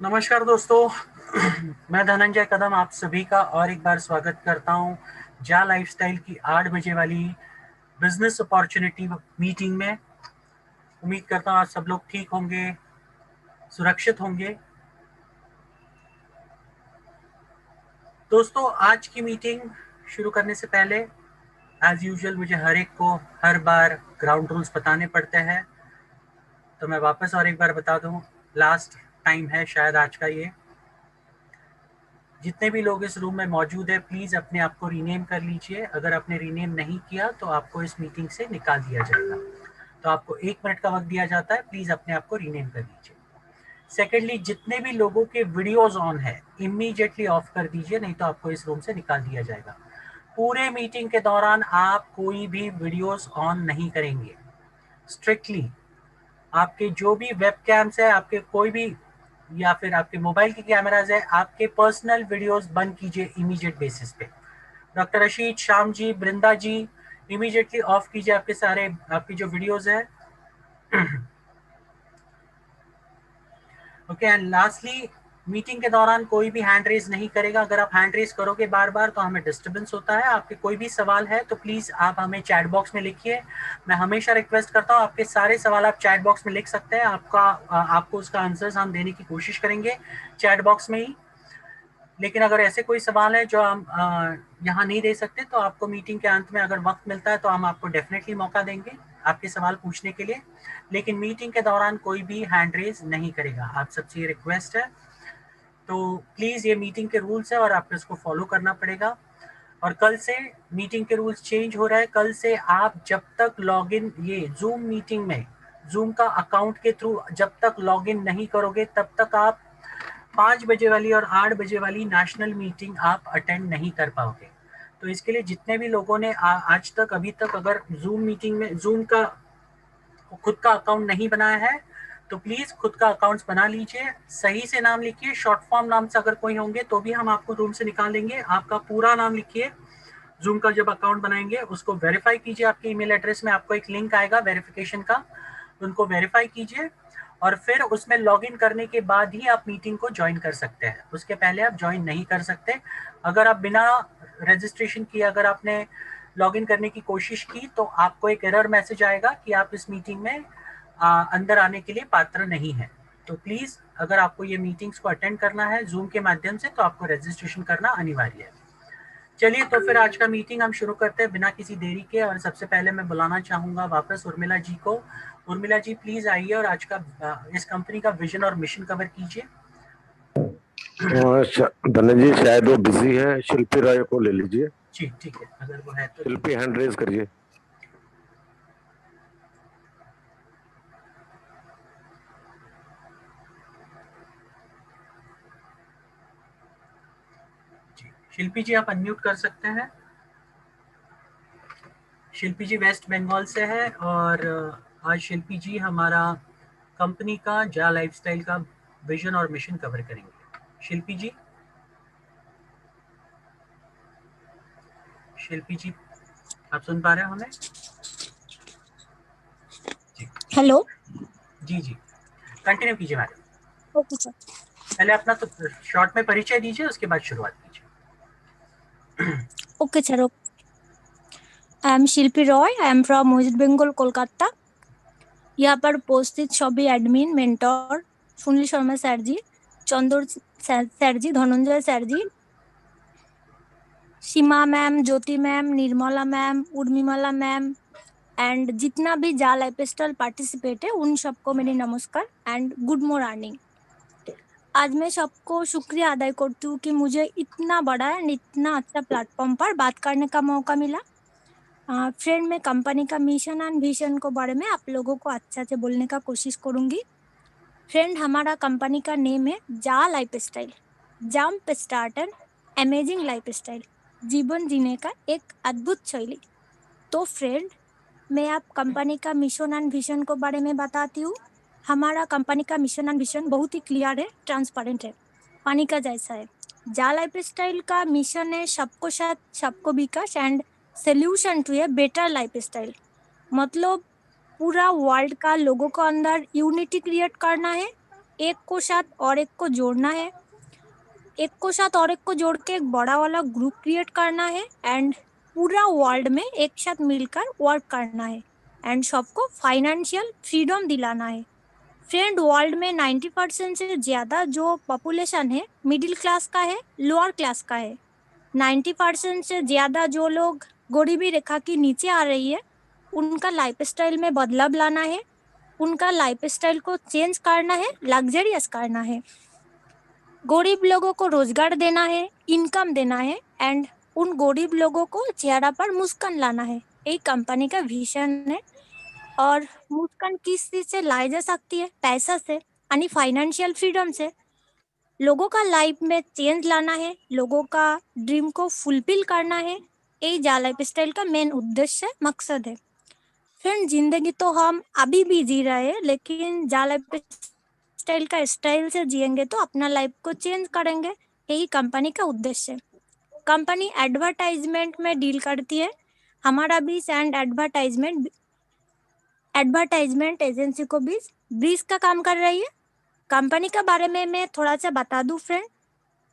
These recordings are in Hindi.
नमस्कार दोस्तों, मैं धनंजय कदम आप सभी का और एक बार स्वागत करता हूं जा लाइफस्टाइल की 8 बजे वाली बिजनेस अपॉर्चुनिटी मीटिंग में। उम्मीद करता हूं आप सब लोग ठीक होंगे, सुरक्षित होंगे। दोस्तों, आज की मीटिंग शुरू करने से पहले एज यूजुअल मुझे हर एक को हर बार ग्राउंड रूल्स बताने पड़ते हैं, तो मैं वापस और एक बार बता दूं। लास्ट टाइम है शायद आज का ये। जितने भी लोग इस रूम में मौजूद है, प्लीज अपने आप को रीनेम कर लीजिए। अगर आपने रीनेम नहीं किया तो आपको इस मीटिंग से निकाल दिया जाएगा। तो आपको 1 मिनट का वक्त दिया जाता है, प्लीज अपने आप को रीनेम कर लीजिए। सेकेंडली, जितने भी लोगों के वीडियोज ऑन है इमीडिएटली ऑफ कर दीजिए, नहीं तो आपको इस रूम से निकाल दिया जाएगा। पूरे मीटिंग के दौरान आप कोई भी वीडियोज ऑन नहीं करेंगे। स्ट्रिक्टली आपके जो भी वेब कैम्स है, आपके कोई भी या फिर आपके मोबाइल की कैमराज है, आपके पर्सनल वीडियोस बंद कीजिए इमीडिएट बेसिस पे। Doctor Rashid, Shyam ji, Brinda ji, immediately off कीजिए आपके सारे आपकी जो वीडियोस है। ओके, एंड लास्टली, मीटिंग के दौरान कोई भी हैंड रेज नहीं करेगा। अगर आप हैंड रेज करोगे बार बार तो हमें डिस्टर्बेंस होता है। आपके कोई भी सवाल है तो प्लीज आप हमें चैट बॉक्स में लिखिए। मैं हमेशा रिक्वेस्ट करता हूँ, आपके सारे सवाल आप चैट बॉक्स में लिख सकते हैं। आपको उसका आंसर्स हम देने की कोशिश करेंगे चैट बॉक्स में ही। लेकिन अगर ऐसे कोई सवाल है जो हम यहाँ नहीं दे सकते, तो आपको मीटिंग के अंत में अगर वक्त मिलता है तो हम आपको डेफिनेटली मौका देंगे आपके सवाल पूछने के लिए। लेकिन मीटिंग के दौरान कोई भी हैंड रेज नहीं करेगा। आप सबसे ये रिक्वेस्ट है। तो प्लीज, ये मीटिंग के रूल्स है और आपको इसको फॉलो करना पड़ेगा। और कल से मीटिंग के रूल्स चेंज हो रहा है। कल से आप जब तक लॉगिन ये जूम मीटिंग में जूम का अकाउंट के थ्रू जब तक लॉगिन नहीं करोगे, तब तक आप 5 बजे वाली और 8 बजे वाली नेशनल मीटिंग आप अटेंड नहीं कर पाओगे। तो इसके लिए जितने भी लोगों ने आज तक अभी तक अगर जूम मीटिंग में जूम का खुद का अकाउंट नहीं बनाया है, तो प्लीज खुद का अकाउंट बना लीजिए। सही से नाम लिखिए। शॉर्ट फॉर्म नाम से अगर कोई होंगे तो भी हम आपको रूम से निकाल देंगे। आपका पूरा नाम लिखिए। जूम का जब अकाउंट बनाएंगे उसको वेरीफाई कीजिए। आपके ईमेल एड्रेस में आपको एक लिंक आएगा वेरिफिकेशन का, उनको वेरीफाई कीजिए और फिर उसमें लॉगिन करने के बाद ही आप मीटिंग को ज्वाइन कर सकते हैं। उसके पहले आप ज्वाइन नहीं कर सकते। अगर आप बिना रजिस्ट्रेशन किए अगर आपने लॉगिन करने की कोशिश की तो आपको एक एरर मैसेज आएगा कि आप इस मीटिंग में अंदर आने के लिए पात्र नहीं है। तो प्लीज, अगर आपको ये मीटिंग्स को अटेंड करना है जूम के माध्यम से, तो आपको रजिस्ट्रेशन करना अनिवार्य है। चलिए, तो फिर आज का मीटिंग हम शुरू करते हैं बिना किसी देरी के। और सबसे पहले मैं बुलाना चाहूंगा वापस उर्मिला जी को। उर्मिला जी, प्लीज आइए और आज का इस कंपनी का विजन और मिशन कवर कीजिए। धनंजय जी शायद वो बिजी है, शिल्पी राय को ले लीजिए। जी ठीक है, अगर वो है तो। शिल्पी हैंड रेज करिए। जी, शिल्पी जी आप अनम्यूट कर सकते हैं। शिल्पी जी वेस्ट बंगाल से है और आज शिल्पी जी हमारा कंपनी का जा लाइफस्टाइल का विजन और मिशन कवर करेंगे। शिल्पी जी, शिल्पी जी आप सुन पा रहे हो हमें? जी हेलो। जी जी, कंटिन्यू कीजिए मैडम। Okay sir. पहले अपना तो शॉर्ट में परिचय दीजिए, उसके बाद शुरुआत कीजिए। Okay sir. I am Shilpi Roy. I am from West Bengal, Kolkata. यहाँ पर उपस्थित सभी admin, mentor, Sunil Sharma sir ji, Chander sir ji, Dhananjay sir ji, Seema ma'am, Jyoti ma'am, Nirmala ma'am, Urmimala ma'am and जितना भी जा लाइफस्टाइल पार्टिसिपेट है उन सबको मेरी नमस्कार एंड गुड मॉर्निंग। आज मैं सबको शुक्रिया अदा करती हूँ कि मुझे इतना बड़ा एंड इतना अच्छा प्लेटफॉर्म पर बात करने का मौका मिला। फ्रेंड मैं कंपनी का मिशन एंड विजन को बारे में आप लोगों को अच्छा से बोलने का कोशिश करूंगी। फ्रेंड हमारा कंपनी का नेम है जा life style, jump start and amazing life style, जीवन जीने का एक अद्भुत शैली। तो फ्रेंड मैं आप कंपनी का मिशन एंड विजन को बारे में बताती हूँ। हमारा कंपनी का मिशन एंड विजन बहुत ही क्लियर है, ट्रांसपेरेंट है, पानी का जैसा है। जा लाइफ स्टाइल का मिशन है सबको साथ सबको विकास and solution to a better life style. मतलब पूरा वर्ल्ड का लोगों को अंदर यूनिटी क्रिएट करना है, एक को साथ और एक को जोड़ना है, एक को साथ और एक को जोड़ के एक बड़ा वाला ग्रुप क्रिएट करना है एंड पूरा वर्ल्ड में एक साथ मिलकर वर्क करना है एंड सबको फाइनेंशियल फ्रीडम दिलाना है। फ्रेंड वर्ल्ड में 90% से ज्यादा जो पॉपुलेशन है मिडिल क्लास का है, लोअर क्लास का है। 90% से ज्यादा जो लोग गरीबी रेखा के नीचे आ रही है, उनका लाइफस्टाइल में बदलाव लाना है, उनका लाइफस्टाइल को चेंज करना है, लग्जरियस करना है। गरीब लोगों को रोजगार देना है, इनकम देना है एंड उन गरीब लोगों को चेहरा पर मुस्कान लाना है। यही कंपनी का विजन है। और मुस्कान किस चीज से लाई जा सकती है? पैसा से यानी फाइनेंशियल फ्रीडम से। लोगों का लाइफ में चेंज लाना है, लोगों का ड्रीम को फुलफिल करना है। यही जा लाइफ स्टाइल का मेन उद्देश्य मकसद है। फ्रेंड जिंदगी तो हम अभी भी जी रहे हैं, लेकिन जा लाइफ स्टाइल का स्टाइल से जिएंगे तो अपना लाइफ को चेंज करेंगे। यही कंपनी का उद्देश्य है। कंपनी एडवर्टाइजमेंट में डील करती है। हमारा बीच एंड एडवर्टाइजमेंट एजेंसी को बीच ब्रिज का काम कर रही है। कंपनी के बारे में मैं थोड़ा सा बता दूं फ्रेंड।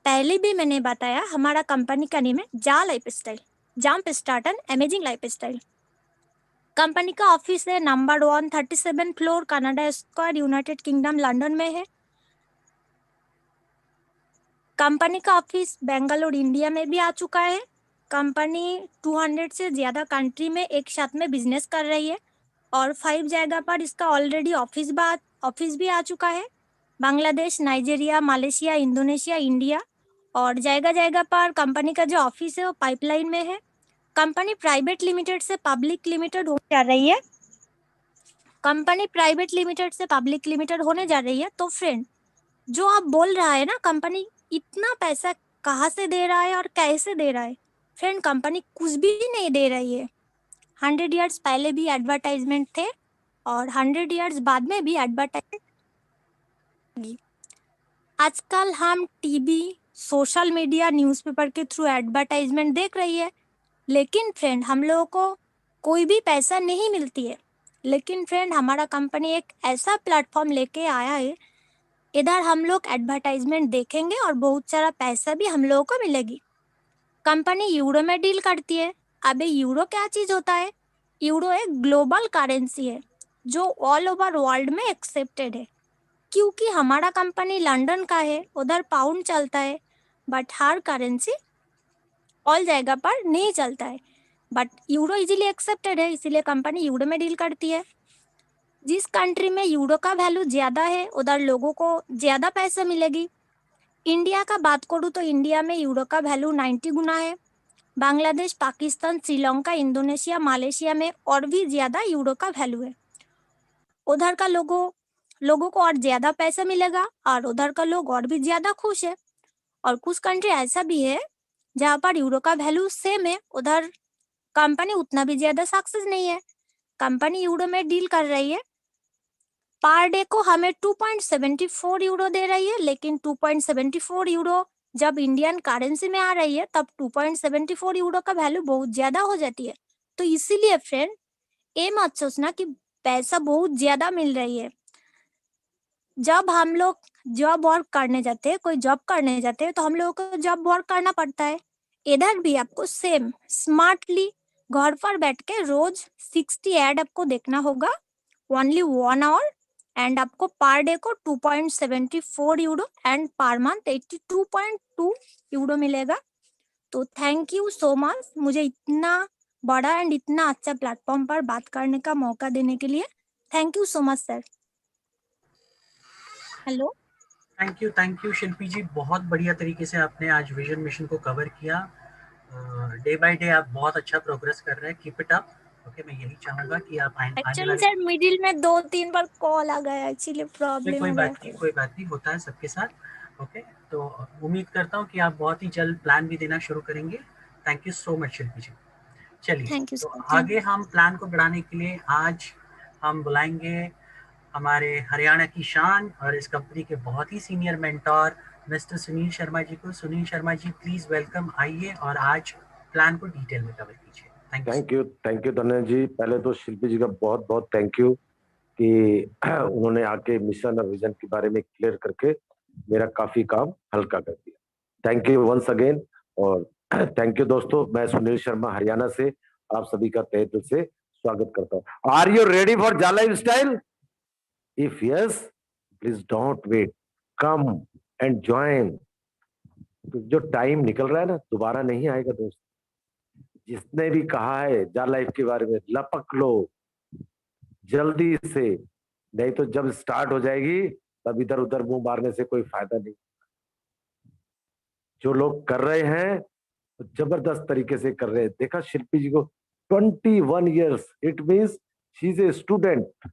पहले भी मैंने बताया हमारा कंपनी का नेम है जा life style, jump start and amazing life style. Company का ऑफिस है number 137 floor Canada square, United kingdom, London में है। कंपनी का ऑफिस बेंगलुरु इंडिया में भी आ चुका है। कंपनी 200 से ज्यादा कंट्री में एक साथ में बिजनेस कर रही है और 5 जगह पर इसका ऑलरेडी ऑफिस भी आ चुका है। Bangladesh, Nigeria, Malaysia, Indonesia, India और जगह जगह पर कंपनी का जो ऑफिस है वो पाइपलाइन में है। कंपनी प्राइवेट लिमिटेड से पब्लिक लिमिटेड होने जा रही है। कंपनी प्राइवेट लिमिटेड से पब्लिक लिमिटेड होने जा रही है। तो फ्रेंड जो आप बोल रहा है ना कंपनी इतना पैसा कहाँ से दे रहा है और कैसे दे रहा है? फ्रेंड कंपनी कुछ भी नहीं दे रही है। 100 ईयर्स पहले भी एडवर्टाइजमेंट थे और 100 ईयर्स बाद में भी एडवर्टाइजमेंट। आजकल हम टीवी, सोशल मीडिया, न्यूज़पेपर के थ्रू एडवर्टाइजमेंट देख रही है, लेकिन फ्रेंड हम लोगों को कोई भी पैसा नहीं मिलती है। लेकिन फ्रेंड हमारा कंपनी एक ऐसा प्लेटफॉर्म लेके आया है, इधर हम लोग एडवर्टाइजमेंट देखेंगे और बहुत सारा पैसा भी हम लोगों को मिलेगी। कंपनी यूरो में डील करती है। अबे यूरो क्या चीज होता है? यूरो एक ग्लोबल करेंसी है जो ऑल ओवर वर्ल्ड में एक्सेप्टेड है। क्योंकि हमारा कंपनी लंदन का है, उधर पाउंड चलता है, बट हर करेंसी ऑल जगह पर नहीं चलता है। बट यूरो इजीली एक्सेप्टेड है, इसीलिए कंपनी यूरो में डील करती है। जिस कंट्री में यूरो का वैल्यू ज्यादा है उधर लोगों को ज्यादा पैसा मिलेगी। इंडिया का बात करूँ तो इंडिया में यूरो का वैल्यू 90 गुना है। बांग्लादेश, पाकिस्तान, श्रीलंका, इंडोनेशिया, मलेशिया में और भी ज्यादा यूरो का वैल्यू है। उधर का लोगों को और ज्यादा पैसा मिलेगा और उधर का लोग और भी ज्यादा खुश है। और कुछ कंट्री ऐसा भी है जहाँ पर यूरो का वैल्यू सेम है, उधर कंपनी उतना भी ज्यादा सक्सेस नहीं है। कंपनी यूरो में डील कर रही है। पर डे को हमें 2.74 यूरो दे रही है, लेकिन 2.74 यूरो जब इंडियन करेंसी में आ रही है तब 2.74 यूरो का वैल्यू बहुत ज्यादा हो जाती है। तो इसीलिए फ्रेंड ये मत सोचना कि पैसा बहुत ज्यादा मिल रही है। जब हम लोग जॉब वर्क करने जाते हैं, कोई जॉब करने जाते हैं, तो हम लोगों को जॉब वर्क करना पड़ता है। इधर भी आपको सेम स्मार्टली घर पर बैठ के रोज 60 ऐड आपको देखना होगा, ओनली 1 आवर, एंड आपको पर डे को 2.74 euro and per month 82.2 euro मिलेगा। तो थैंक यू सो मच मुझे इतना बड़ा एंड इतना अच्छा प्लेटफॉर्म पर बात करने का मौका देने के लिए। Thank you so much sir. Hello. Thank you Shilpi ji, बहुत बढ़िया तरीके से आपने आज विजन मिशन को कवर किया। डे बाय डे आप बहुत अच्छा प्रोग्रेस कर रहे हैं, कीप इट अप। ओके, मैं यही चाहूंगा कि आप आने एक्चुअली वाले, सर मिडिल में 2-3 बार कॉल आ गया, एक्चुअली प्रॉब्लम कोई हो गया। बात नहीं, कोई बात नहीं, होता है सबके साथ। ओके, तो उम्मीद करता हूँ कि आप बहुत ही जल्द प्लान भी देना शुरू करेंगे। थैंक यू सो मच शिल्पी जी। चलिए, थैंक यू तो सर, थैंक आगे हम प्लान को बढ़ाने के लिए आज हम बुलाएंगे हमारे हरियाणा की शान और इस कंपनी के बहुत ही senior mentor mister Sunil Sharma ji को। सुनील शर्मा जी, प्लीज वेलकम, आइए और आज प्लान को डिटेल में कवर कीजिए। Thank you. थैंक यू धन्य जी। पहले तो शिल्पी जी का बहुत बहुत थैंक यू कि उन्होंने आके मिशन और विजन के बारे में क्लियर करके मेरा काफी काम हल्का कर दिया। Thank you once again. और थैंक यू दोस्तों, मैं सुनील शर्मा हरियाणा से आप सभी का तहे दिल से स्वागत करता हूँ। आर यू रेडी फॉर जा lifestyle? If yes, please don't wait, come and join. जो टाइम निकल रहा है ना, दोबारा नहीं आएगा दोस्त। जिसने भी कहा है जा लाइफ के बारे में, लपक लो जल्दी से, नहीं तो जब स्टार्ट हो जाएगी तब इधर उधर मुंह मारने से कोई फायदा नहीं। जो लोग कर रहे हैं वो जबरदस्त तरीके से कर रहे हैं। देखा शिल्पी जी को, 21 years, it means she is a student.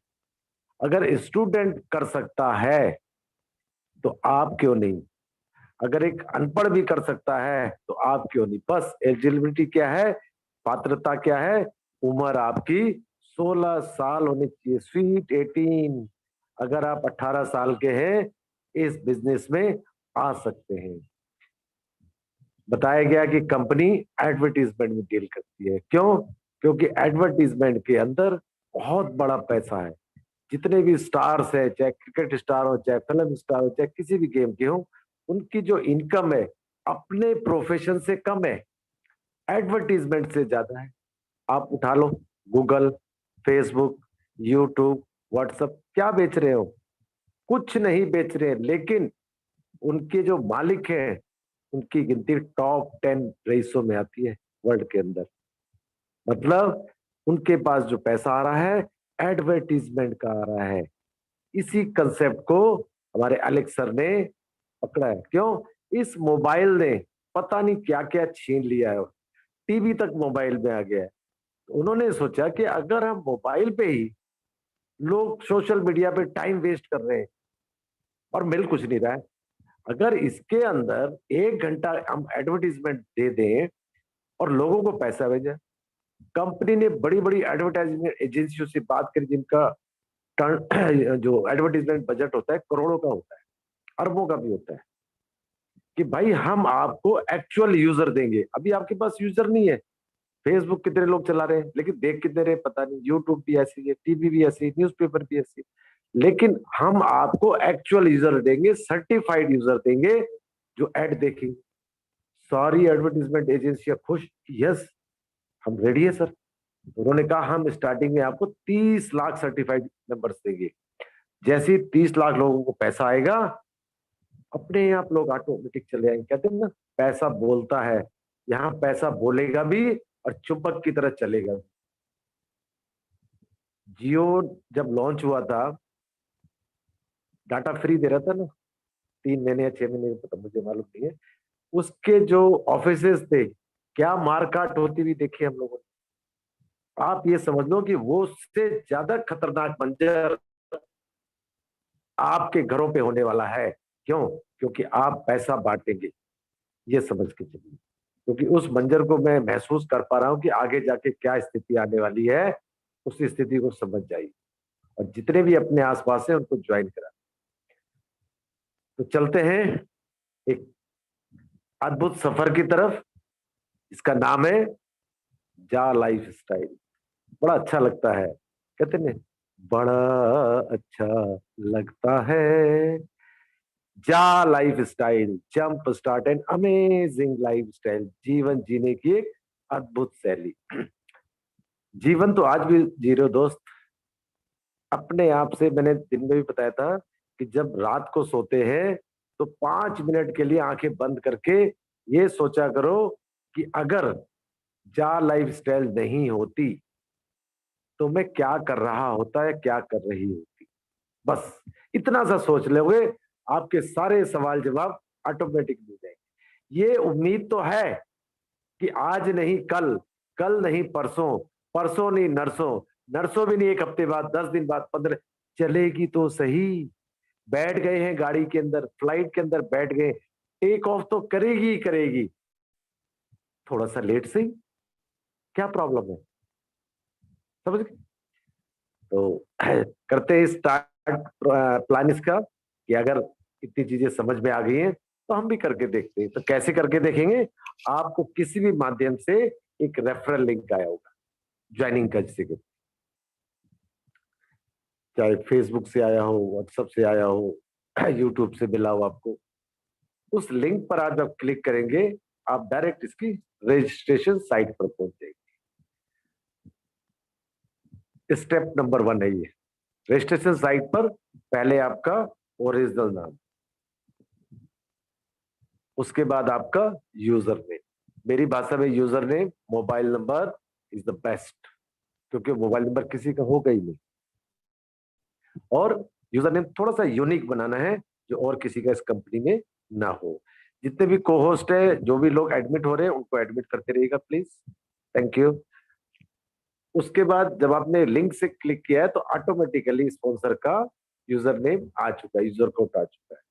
अगर स्टूडेंट कर सकता है तो आप क्यों नहीं? अगर एक अनपढ़ भी कर सकता है तो आप क्यों नहीं? बस एलिजिबिलिटी क्या है, पात्रता क्या है? उम्र आपकी 16 साल होनी चाहिए, स्वीट 18। अगर आप 18 साल के हैं, इस बिजनेस में आ सकते हैं। बताया गया कि कंपनी एडवर्टीजमेंट में डील करती है। क्यों? क्योंकि एडवर्टीजमेंट के अंदर बहुत बड़ा पैसा है। जितने भी स्टार्स है, चाहे क्रिकेट स्टार हो, चाहे फिल्म स्टार हो, चाहे किसी भी गेम के हो, उनकी जो इनकम है अपने प्रोफेशन से कम है, एडवर्टीजमेंट से ज्यादा है। आप उठा लो, गूगल, फेसबुक, यूट्यूब, व्हाट्सएप, क्या बेच रहे हो? कुछ नहीं बेच रहे हैं, लेकिन उनके जो मालिक हैं उनकी गिनती टॉप 10 रईसों में आती है वर्ल्ड के अंदर। मतलब उनके पास जो पैसा आ रहा है एडवर्टीजमेंट का आ रहा है। इसी कंसेप्ट को हमारे अलेक्स सर ने पकड़ा है। क्यों? इस मोबाइल ने पता नहीं क्या क्या छीन लिया है, टीवी तक मोबाइल में आ गया है। तो उन्होंने सोचा कि अगर हम मोबाइल पे ही, लोग सोशल मीडिया पे टाइम वेस्ट कर रहे हैं और मिल कुछ नहीं रहा है, अगर इसके अंदर 1 घंटा हम एडवर्टीजमेंट दे दें और लोगों को पैसा भेजें। कंपनी ने बड़ी बड़ी एडवर्टाइजमेंट एजेंसियों से बात करी जिनका टर्न जो एडवर्टीजमेंट बजट होता है करोड़ों का होता है, अरबों का भी होता है, कि भाई हम आपको एक्चुअल यूजर देंगे। अभी आपके पास यूजर नहीं है। फेसबुक कितने लोग चला रहे हैं लेकिन देख कितने रहे पता नहीं। यूट्यूब भी ऐसी है, टीवी भी ऐसी, न्यूज़पेपर भी ऐसी। लेकिन हम आपको एक्चुअल यूजर देंगे, सर्टिफाइड यूजर देंगे जो एड देखेंगे। सारी एडवर्टीजमेंट एजेंसियां खुश, यस हम रेडी है सर। उन्होंने कहा हम स्टार्टिंग में आपको 30 लाख सर्टिफाइड मेंबर्स देंगे। जैसे ही 30 लाख लोगों को पैसा आएगा, अपने आप लोग ऑटोमेटिक चले आएंगे। कहते हैं ना, पैसा बोलता है। यहाँ पैसा बोलेगा भी और चुंबक की तरह चलेगा। जियो जब लॉन्च हुआ था, डाटा फ्री दे रहा था ना, 3 महीने या 6 महीने, पता मुझे मालूम नहीं है। उसके जो ऑफिसेस थे, क्या मारकाट होती हुई देखी हम लोगों ने। आप ये समझ लो कि वो उससे ज्यादा खतरनाक मंजर आपके घरों पे होने वाला है। क्यों? क्योंकि आप पैसा बांटेंगे, ये समझ के चलिए। क्योंकि उस मंजर को मैं महसूस कर पा रहा हूं कि आगे जाके क्या स्थिति आने वाली है, उस स्थिति को समझ जाइए और जितने भी अपने आसपास है उनको ज्वाइन करा। तो चलते हैं एक अद्भुत सफर की तरफ। इसका नाम है जा लाइफ स्टाइल। बड़ा अच्छा लगता है, कहते हैं बड़ा अच्छा लगता है। जा life style, jump start and amazing life style, जीवन जीने की एक अद्भुत शैली। जीवन तो आज भी जी रहे हो दोस्त। अपने आप से, मैंने दिन में भी बताया था कि जब रात को सोते हैं तो 5 मिनट के लिए आंखें बंद करके ये सोचा करो कि अगर जा लाइफ स्टाइल नहीं होती तो मैं क्या कर रहा होता है, क्या कर रही होती। बस इतना सा सोच लोगे, आपके सारे सवाल जवाब ऑटोमेटिक मिल जाएंगे। ये उम्मीद तो है कि आज नहीं कल, कल नहीं परसों, परसों नहीं नरसों, नरसों भी नहीं एक हफ्ते बाद, 10 दिन बाद, 15, चलेगी तो सही। बैठ गए हैं गाड़ी के अंदर, फ्लाइट के अंदर बैठ गए, टेक ऑफ तो करेगी ही करेगी, थोड़ा सा लेट से ही, क्या प्रॉब्लम है? समझ गए? तो करते हैं स्टार्ट प्लान इसका, कि अगर इतनी चीजें समझ में आ गई हैं तो हम भी करके देखते हैं। तो कैसे करके देखेंगे? आपको किसी भी माध्यम से एक रेफरल लिंक आया होगा ज्वाइनिंग का, जिसे कहते हैं, चाहे फेसबुक से आया हो, व्हाट्सएप से आया हो, यूट्यूब से मिला हो आपको, उस लिंक पर आज आप क्लिक करेंगे, आप डायरेक्ट इसकी रजिस्ट्रेशन साइट पर पहुंच जाएंगे। स्टेप नंबर 1 है ये। रजिस्ट्रेशन साइट पर पहले आपका ओरिजिनल नाम, उसके बाद आपका यूजर नेम। मेरी भाषा में user name, mobile number is the best, क्योंकि मोबाइल नंबर किसी का होगा ही नहीं। और यूजर नेम थोड़ा सा यूनिक बनाना है, जो और किसी का इस कंपनी में ना हो। जितने भी को होस्ट है, जो भी लोग एडमिट हो रहे हैं, उनको एडमिट करते रहिएगा प्लीज। Thank you. उसके बाद जब आपने लिंक से क्लिक किया है तो ऑटोमेटिकली स्पॉन्सर का यूजर नेम आ चुका है, यूजर कोड आ चुका है।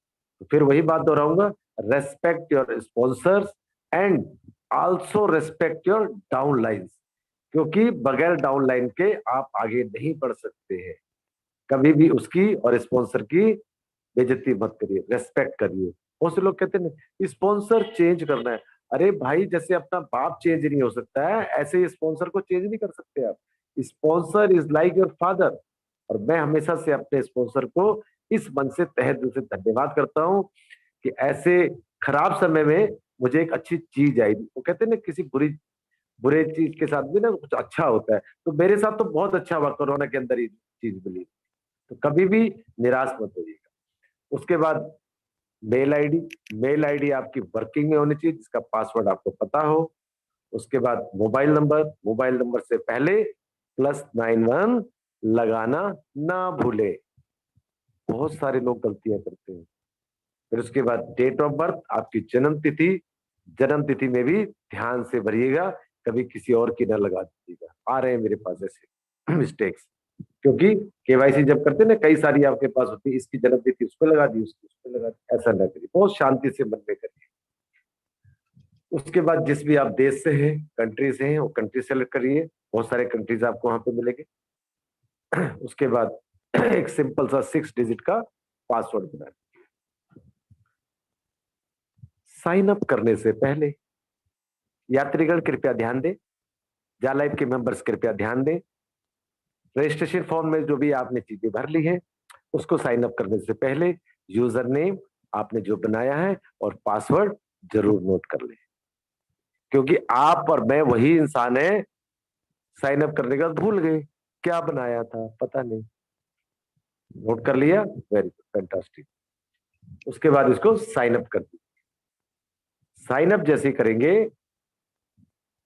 तो फिर वही बात दोहराऊंगा, respect your sponsors and also respect your downlines, क्योंकि बगैर डाउनलाइन के आप आगे नहीं बढ़ सकते हैं। कभी भी उसकी और स्पॉन्सर की बेइज्जती मत करिए, रेस्पेक्ट करिए। बहुत से लोग कहते हैं स्पॉन्सर चेंज करना है। अरे भाई, जैसे अपना बाप चेंज नहीं हो सकता है, ऐसे ही स्पॉन्सर को चेंज नहीं कर सकते आप। Sponsor is like your father. और मैं हमेशा से अपने स्पॉन्सर को इस मन से, तहे दिल से धन्यवाद करता हूँ कि ऐसे खराब समय में मुझे एक अच्छी चीज आई। वो कहते हैं ना, किसी बुरे चीज के साथ भी ना कुछ अच्छा होता है। तो मेरे साथ तो बहुत अच्छा हुआ, कोरोना के अंदर ही चीज मिली। तो कभी भी निराश मत होइएगा। उसके बाद मेल आईडी आपकी वर्किंग में होनी चाहिए, जिसका पासवर्ड आपको पता हो। उसके बाद मोबाइल नंबर से पहले +91 लगाना ना भूले। बहुत सारे लोग गलतियां करते हैं। फिर उसके बाद डेट ऑफ बर्थ, आपकी जन्म तिथि में भी ध्यान से भरिएगा, कभी किसी और की ना लगा दीजिएगा। आ रहे हैं मेरे पास ऐसे मिस्टेक्स, क्योंकि केवाईसी जब करते हैं ना, कई सारी आपके पास होती है, इसकी जन्म तिथि उस पर लगा दी, उसकी उस पर लगा दी। ऐसा ना करिए, बहुत शांति से मन में करिए। उसके बाद जिस भी आप देश से हैं, कंट्री से हैं, वो कंट्री सेलेक्ट करिए। बहुत सारे कंट्रीज आपको वहां पे मिलेंगे। उसके बाद एक सिंपल सा 6 डिजिट का पासवर्ड बना। साइन अप करने से पहले यात्रीगण कृपया ध्यान दें, जालाइफ के मेंबर्स कृपया ध्यान दें, रजिस्ट्रेशन फॉर्म में जो भी आपने चीजें भर ली है, उसको साइन अप करने से पहले यूजर नेम आपने जो बनाया है और पासवर्ड जरूर नोट कर ले, क्योंकि आप और मैं वही इंसान है, साइन अप करने का भूल गए, क्या बनाया था पता नहीं। नोट कर लिया, वेरी गुड, फैंटास्टिक। उसके बाद इसको साइन अप कर दीजिए। साइन अप जैसे करेंगे,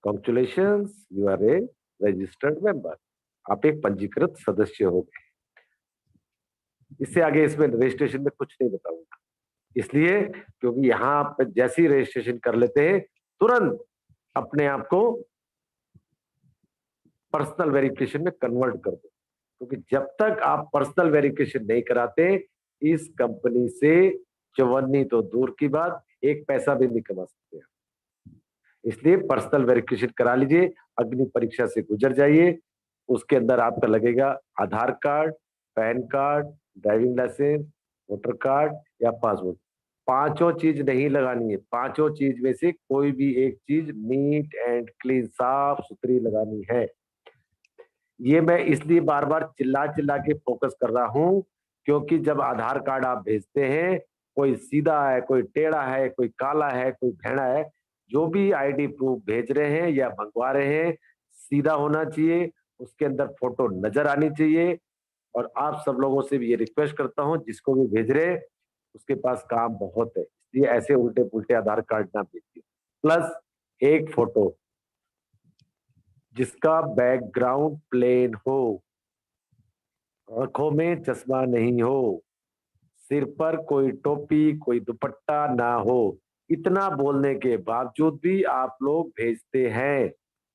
congratulations, you are a registered member, आप एक पंजीकृत सदस्य हो गए। इससे आगे इसमें रजिस्ट्रेशन में कुछ नहीं बताऊंगा, इसलिए क्योंकि यहाँ आप जैसे ही रजिस्ट्रेशन कर लेते हैं, तुरंत अपने आप को पर्सनल वेरिफिकेशन में कन्वर्ट कर दो, क्योंकि जब तक आप पर्सनल वेरिफिकेशन नहीं कराते, इस कंपनी से चवन्नी तो दूर की बात, एक पैसा भी नहीं कमा सकते। इसलिए पर्सनल वेरिफिकेशन करा लीजिए, अग्नि परीक्षा से गुजर जाइए। उसके अंदर आपका लगेगा Aadhaar card, PAN card, driving licence, voter card या पासपोर्ट। पांचों चीज नहीं लगानी है, पांचों चीज में से कोई भी एक चीज नीट एंड क्लीन, साफ सुथरी लगानी है। ये मैं इसलिए बार बार चिल्ला चिल्ला के फोकस कर रहा हूं, क्योंकि जब आधार कार्ड आप भेजते हैं, कोई सीधा है, कोई टेढ़ा है, कोई काला है, कोई भेड़ा है, जो भी आईडी प्रूफ भेज रहे हैं या मंगवा रहे हैं, सीधा होना चाहिए, उसके अंदर फोटो नजर आनी चाहिए। और आप सब लोगों से भी ये रिक्वेस्ट करता हूं, जिसको भी भेज रहे हैं उसके पास काम बहुत है, इसलिए ऐसे उल्टे पुल्टे आधार कार्ड ना भेजिए। प्लस एक फोटो जिसका बैकग्राउंड प्लेन हो, आंखों में चश्मा नहीं हो, सिर पर कोई टोपी, कोई दुपट्टा ना हो, इतना बोलने के बावजूद भी आप लोग भेजते हैं,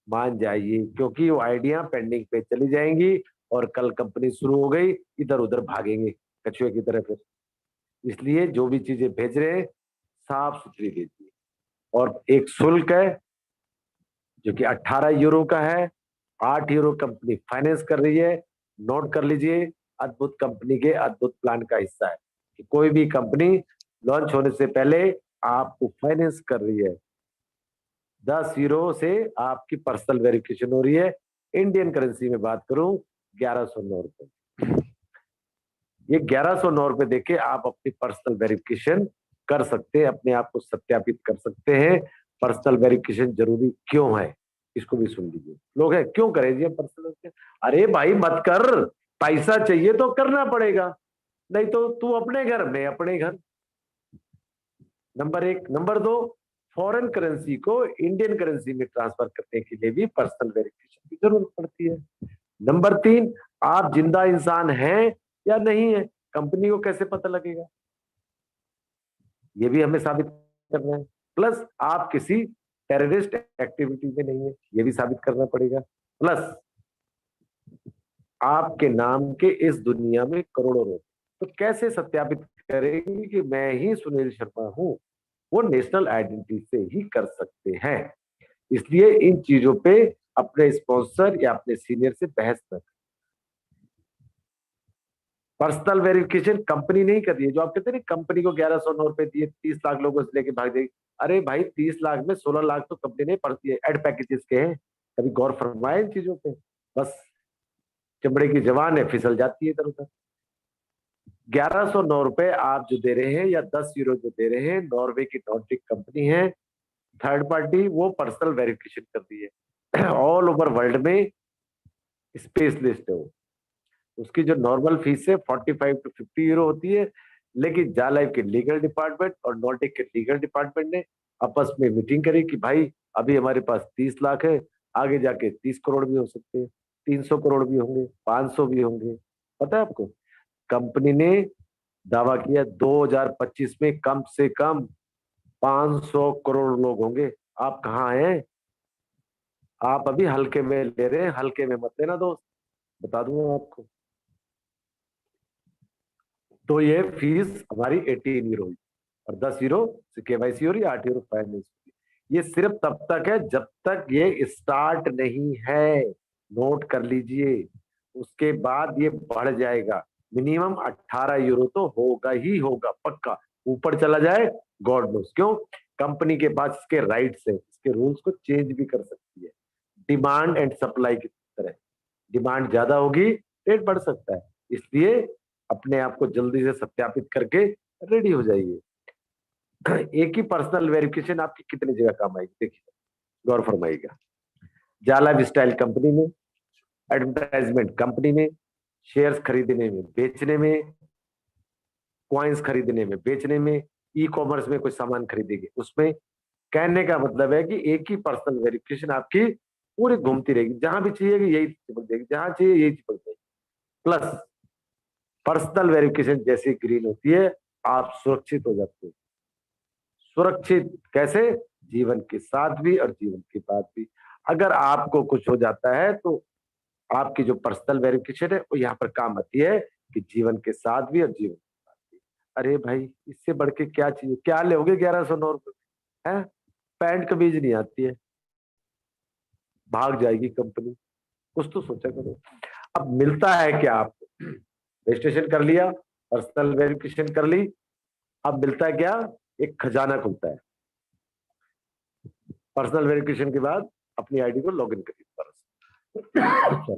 मान जाइए, क्योंकि वो आइडिया पेंडिंग पे चली जाएंगी और कल कंपनी शुरू हो गई इधर उधर भागेंगे कछुए की तरह फिर। इसलिए जो भी चीजें भेज रहे हैं साफ सुथरी भेजिए। और एक शुल्क है जो कि 18 यूरो का है, 8 यूरो कंपनी फाइनेंस कर रही है। नोट कर लीजिए, अद्भुत कंपनी के अद्भुत प्लान का हिस्सा है कि कोई भी कंपनी लॉन्च होने से पहले आपको फाइनेंस कर रही है। 10 यूरो से आपकी पर्सनल वेरिफिकेशन हो रही है। इंडियन करेंसी में बात करूं 1109 रुपए। ये 1109 रुपए देके आप अपनी पर्सनल वेरिफिकेशन कर सकते हैं, अपने आप को सत्यापित कर सकते हैं। पर्सनल वेरिफिकेशन जरूरी क्यों है इसको भी सुन लीजिए। लोग है क्यों करें जी पर्सनल? अरे भाई मत कर, पैसा चाहिए तो करना पड़ेगा, नहीं तो तू अपने घर में अपने घर। नंबर 1। नंबर 2, फॉरेन करेंसी को इंडियन करेंसी में ट्रांसफर करने के लिए भी पर्सनल वेरिफिकेशन की जरूरत पड़ती है। नंबर 3, आप जिंदा इंसान हैं या नहीं है, कंपनी को कैसे पता लगेगा, ये भी हमें साबित करना है। प्लस आप किसी टेररिस्ट एक्टिविटी में नहीं है, ये भी साबित करना पड़ेगा। प्लस आपके नाम के इस दुनिया में करोड़ों लोग, तो कैसे सत्यापित करेंगे कि मैं ही सुनील शर्मा हूं? वो नेशनल आइडेंटिटी से ही कर सकते हैं। इसलिए इन चीजों पे अपने स्पॉन्सर या अपने सीनियर से बहस न करें। पर्सनल वेरिफिकेशन कंपनी नहीं कर रही है। जो आप कहते हैं कंपनी को 1109 रुपए दिए 30 लाख लोगों से लेके भाग जाएगी, अरे भाई 30 लाख में 16 लाख तो कंपनी नहीं पड़ती है, एड पैकेजेस के हैं। कभी गौर फरमाए इन चीजों पे? बस चमड़े की जवान है, फिसल जाती है इधर उधर। 1109 रुपए आप जो दे रहे हैं या 10 यूरो जो दे रहे हैं, नॉर्वे की नॉर्डिक कंपनी है, थर्ड पार्टी, वो पर्सनल वेरिफिकेशन कर दी है। ऑल ओवर वर्ल्ड में स्पेशलिस्ट है वो। उसकी जो नॉर्मल फीस है 45 to 50 यूरो होती है, लेकिन जा लाइफ के लीगल डिपार्टमेंट और नॉर्डिक के लीगल डिपार्टमेंट ने आपस में मीटिंग करी कि भाई अभी हमारे पास 30 लाख है, आगे जाके 30 करोड़ भी हो सकते हैं, 300 करोड़ भी होंगे, 500 भी होंगे। पता है आपको, कंपनी ने दावा किया 2025 में कम से कम 500 करोड़ लोग होंगे। आप कहाँ हैं? आप अभी हल्के में ले रहे हैं, हल्के में मत लेना दोस्त, बता दूंगा आपको। तो ये फीस हमारी 18 यूरो हुई और 10 यूरो से केवाईसी हो रही है, 8 यूरो फाइनेंस। ये सिर्फ तब तक है जब तक ये स्टार्ट नहीं है, नोट कर लीजिए। उसके बाद ये बढ़ जाएगा, मिनिमम 18 यूरो तो होगा ही होगा पक्का। ऊपर चला जाए गॉड नोस। क्यों? कंपनी के पास इसके राइट्स है, इसके रूल्स को चेंज भी कर सकती है, डिमांड एंड सप्लाई की तरह। डिमांड ज्यादा होगी, रेट बढ़ सकता है। इसलिए अपने आप को जल्दी से सत्यापित करके रेडी हो जाइए। एक ही पर्सनल वेरिफिकेशन आपकी कितनी जगह काम आएगी, देखिए, गौर फरमाइएगा। जाला स्टाइल कंपनी में, एडवर्टाइजमेंट कंपनी में, शेयर्स खरीदने में बेचने में, कॉइन्स खरीदने में बेचने में, ई कॉमर्स में कोई सामान खरीदेंगे उसमें। कहने का मतलब है कि एक ही पर्सनल वेरिफिकेशन आपकी पूरी घूमती रहेगी, जहां भी चाहिए यही चिपक जाएगी, जहां चाहिए यही चिपक जाएगी। प्लस पर्सनल वेरिफिकेशन जैसी ग्रीन होती है, आप सुरक्षित हो जाते हैं। सुरक्षित कैसे? जीवन के साथ भी और जीवन के बाद भी। अगर आपको कुछ हो जाता है तो आपकी जो पर्सनल वेरिफिकेशन है वो यहाँ पर काम आती है कि जीवन के साथ भी और जीवन के बाद भी। अरे भाई इससे बढ़ के क्या चाहिए? क्या लोगे 1109 रुपए है? पैंट कमीज नहीं आती है, भाग जाएगी कंपनी। कुछ तो सोचा करो। अब मिलता है क्या आपको? रजिस्ट्रेशन कर लिया, पर्सनल वेरिफिकेशन कर ली, अब मिलता है क्या? एक खजाना खुलता है। पर्सनल वेरिफिकेशन के बाद अपनी आईडी को लॉगिन करिए दोबारा।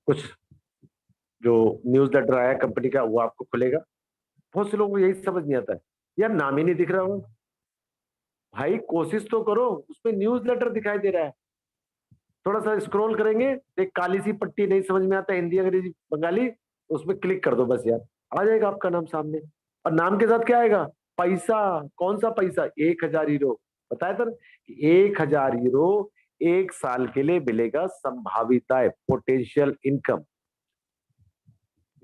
कुछ जो न्यूज लेटर आया कंपनी का वो आपको खुलेगा। बहुत से लोगों को यही समझ नहीं आता है, यार नाम ही नहीं दिख रहा हो। भाई कोशिश तो करो, उसमें न्यूज लेटर दिखाई दे रहा है। थोड़ा सा स्क्रॉल करेंगे, एक काली सी पट्टी, नहीं समझ में आता हिंदी अंग्रेजी बंगाली, उसमें क्लिक कर दो बस यार, आ जाएगा आपका नाम सामने। और नाम के साथ क्या आएगा? पैसा। कौन सा पैसा? 1000 यूरो। बताया था कि 1000 यूरो 1 साल के लिए मिलेगा, संभावित आय, पोटेंशियल इनकम।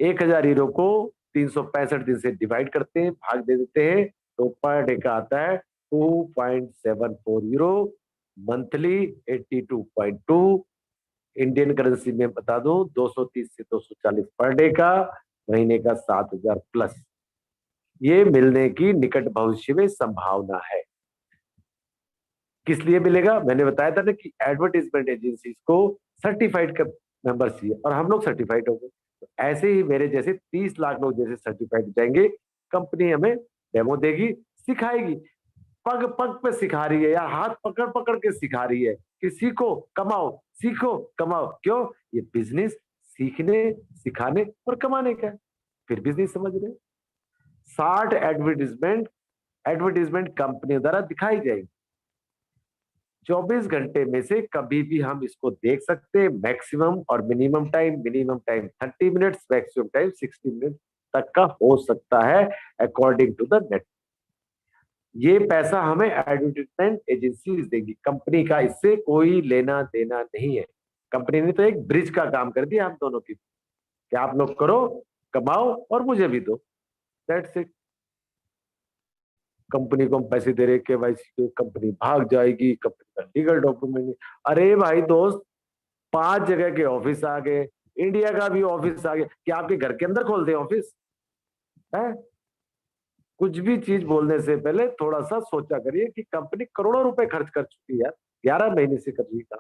1000 यूरो को 365 दिन से डिवाइड करते हैं, भाग दे देते हैं, तो पर डे का आता है 2.74 यूरो, मंथली 82.2, इंडियन करेंसी में बता दूं 230 से 240 पर डे का, महीने का 7,000 प्लस। ये मिलने की निकट भविष्य में संभावना है। किस लिए मिलेगा? मैंने बताया था ना कि एडवर्टाइजमेंट एजेंसीज को सर्टिफाइड का मेंबर चाहिए, और हम लोग सर्टिफाइड हो गए। तो ऐसे ही मेरे जैसे 30 लाख लोग जैसे सर्टिफाइड जाएंगे, कंपनी हमें डेमो देगी, सिखाएगी, पग पग पे सिखा रही है, या हाथ पकड़ पकड़ के सिखा रही है कि सीखो कमाओ, सीखो कमाओ। क्यों? ये बिजनेस सीखने, सिखाने और कमाने का है। फिर बिजनेस समझ रहे हैं। 60 एडवर्टीजमेंट कंपनी द्वारा दिखाई जाएगी। 24 घंटे में से कभी भी हम इसको देख सकते हैं। मैक्सिमम और minimum time 30 minutes, maximum time 60 minute तक का हो सकता है, अकॉर्डिंग टू द नेट। ये पैसा हमें एडवर्टाइजमेंट एजेंसी देगी, कंपनी का इससे कोई लेना देना नहीं है। कंपनी ने तो एक ब्रिज का काम कर दिया हम दोनों की, कि आप लोग करो, कमाओ और मुझे भी दो, दैट्स इट। कंपनी को हम पैसे दे रहे, केवाईसी पे कंपनी भाग जाएगी, कंपनी का लीगल डॉक्यूमेंट। अरे भाई दोस्त, 5 जगह के ऑफिस आ गए, इंडिया का भी ऑफिस आ गया, क्या आपके घर के अंदर खोल दे ऑफिस है? कुछ भी चीज बोलने से पहले थोड़ा सा सोचा करिए कि कंपनी करोड़ों रुपए खर्च कर चुकी है, 11 महीने से कर रही है।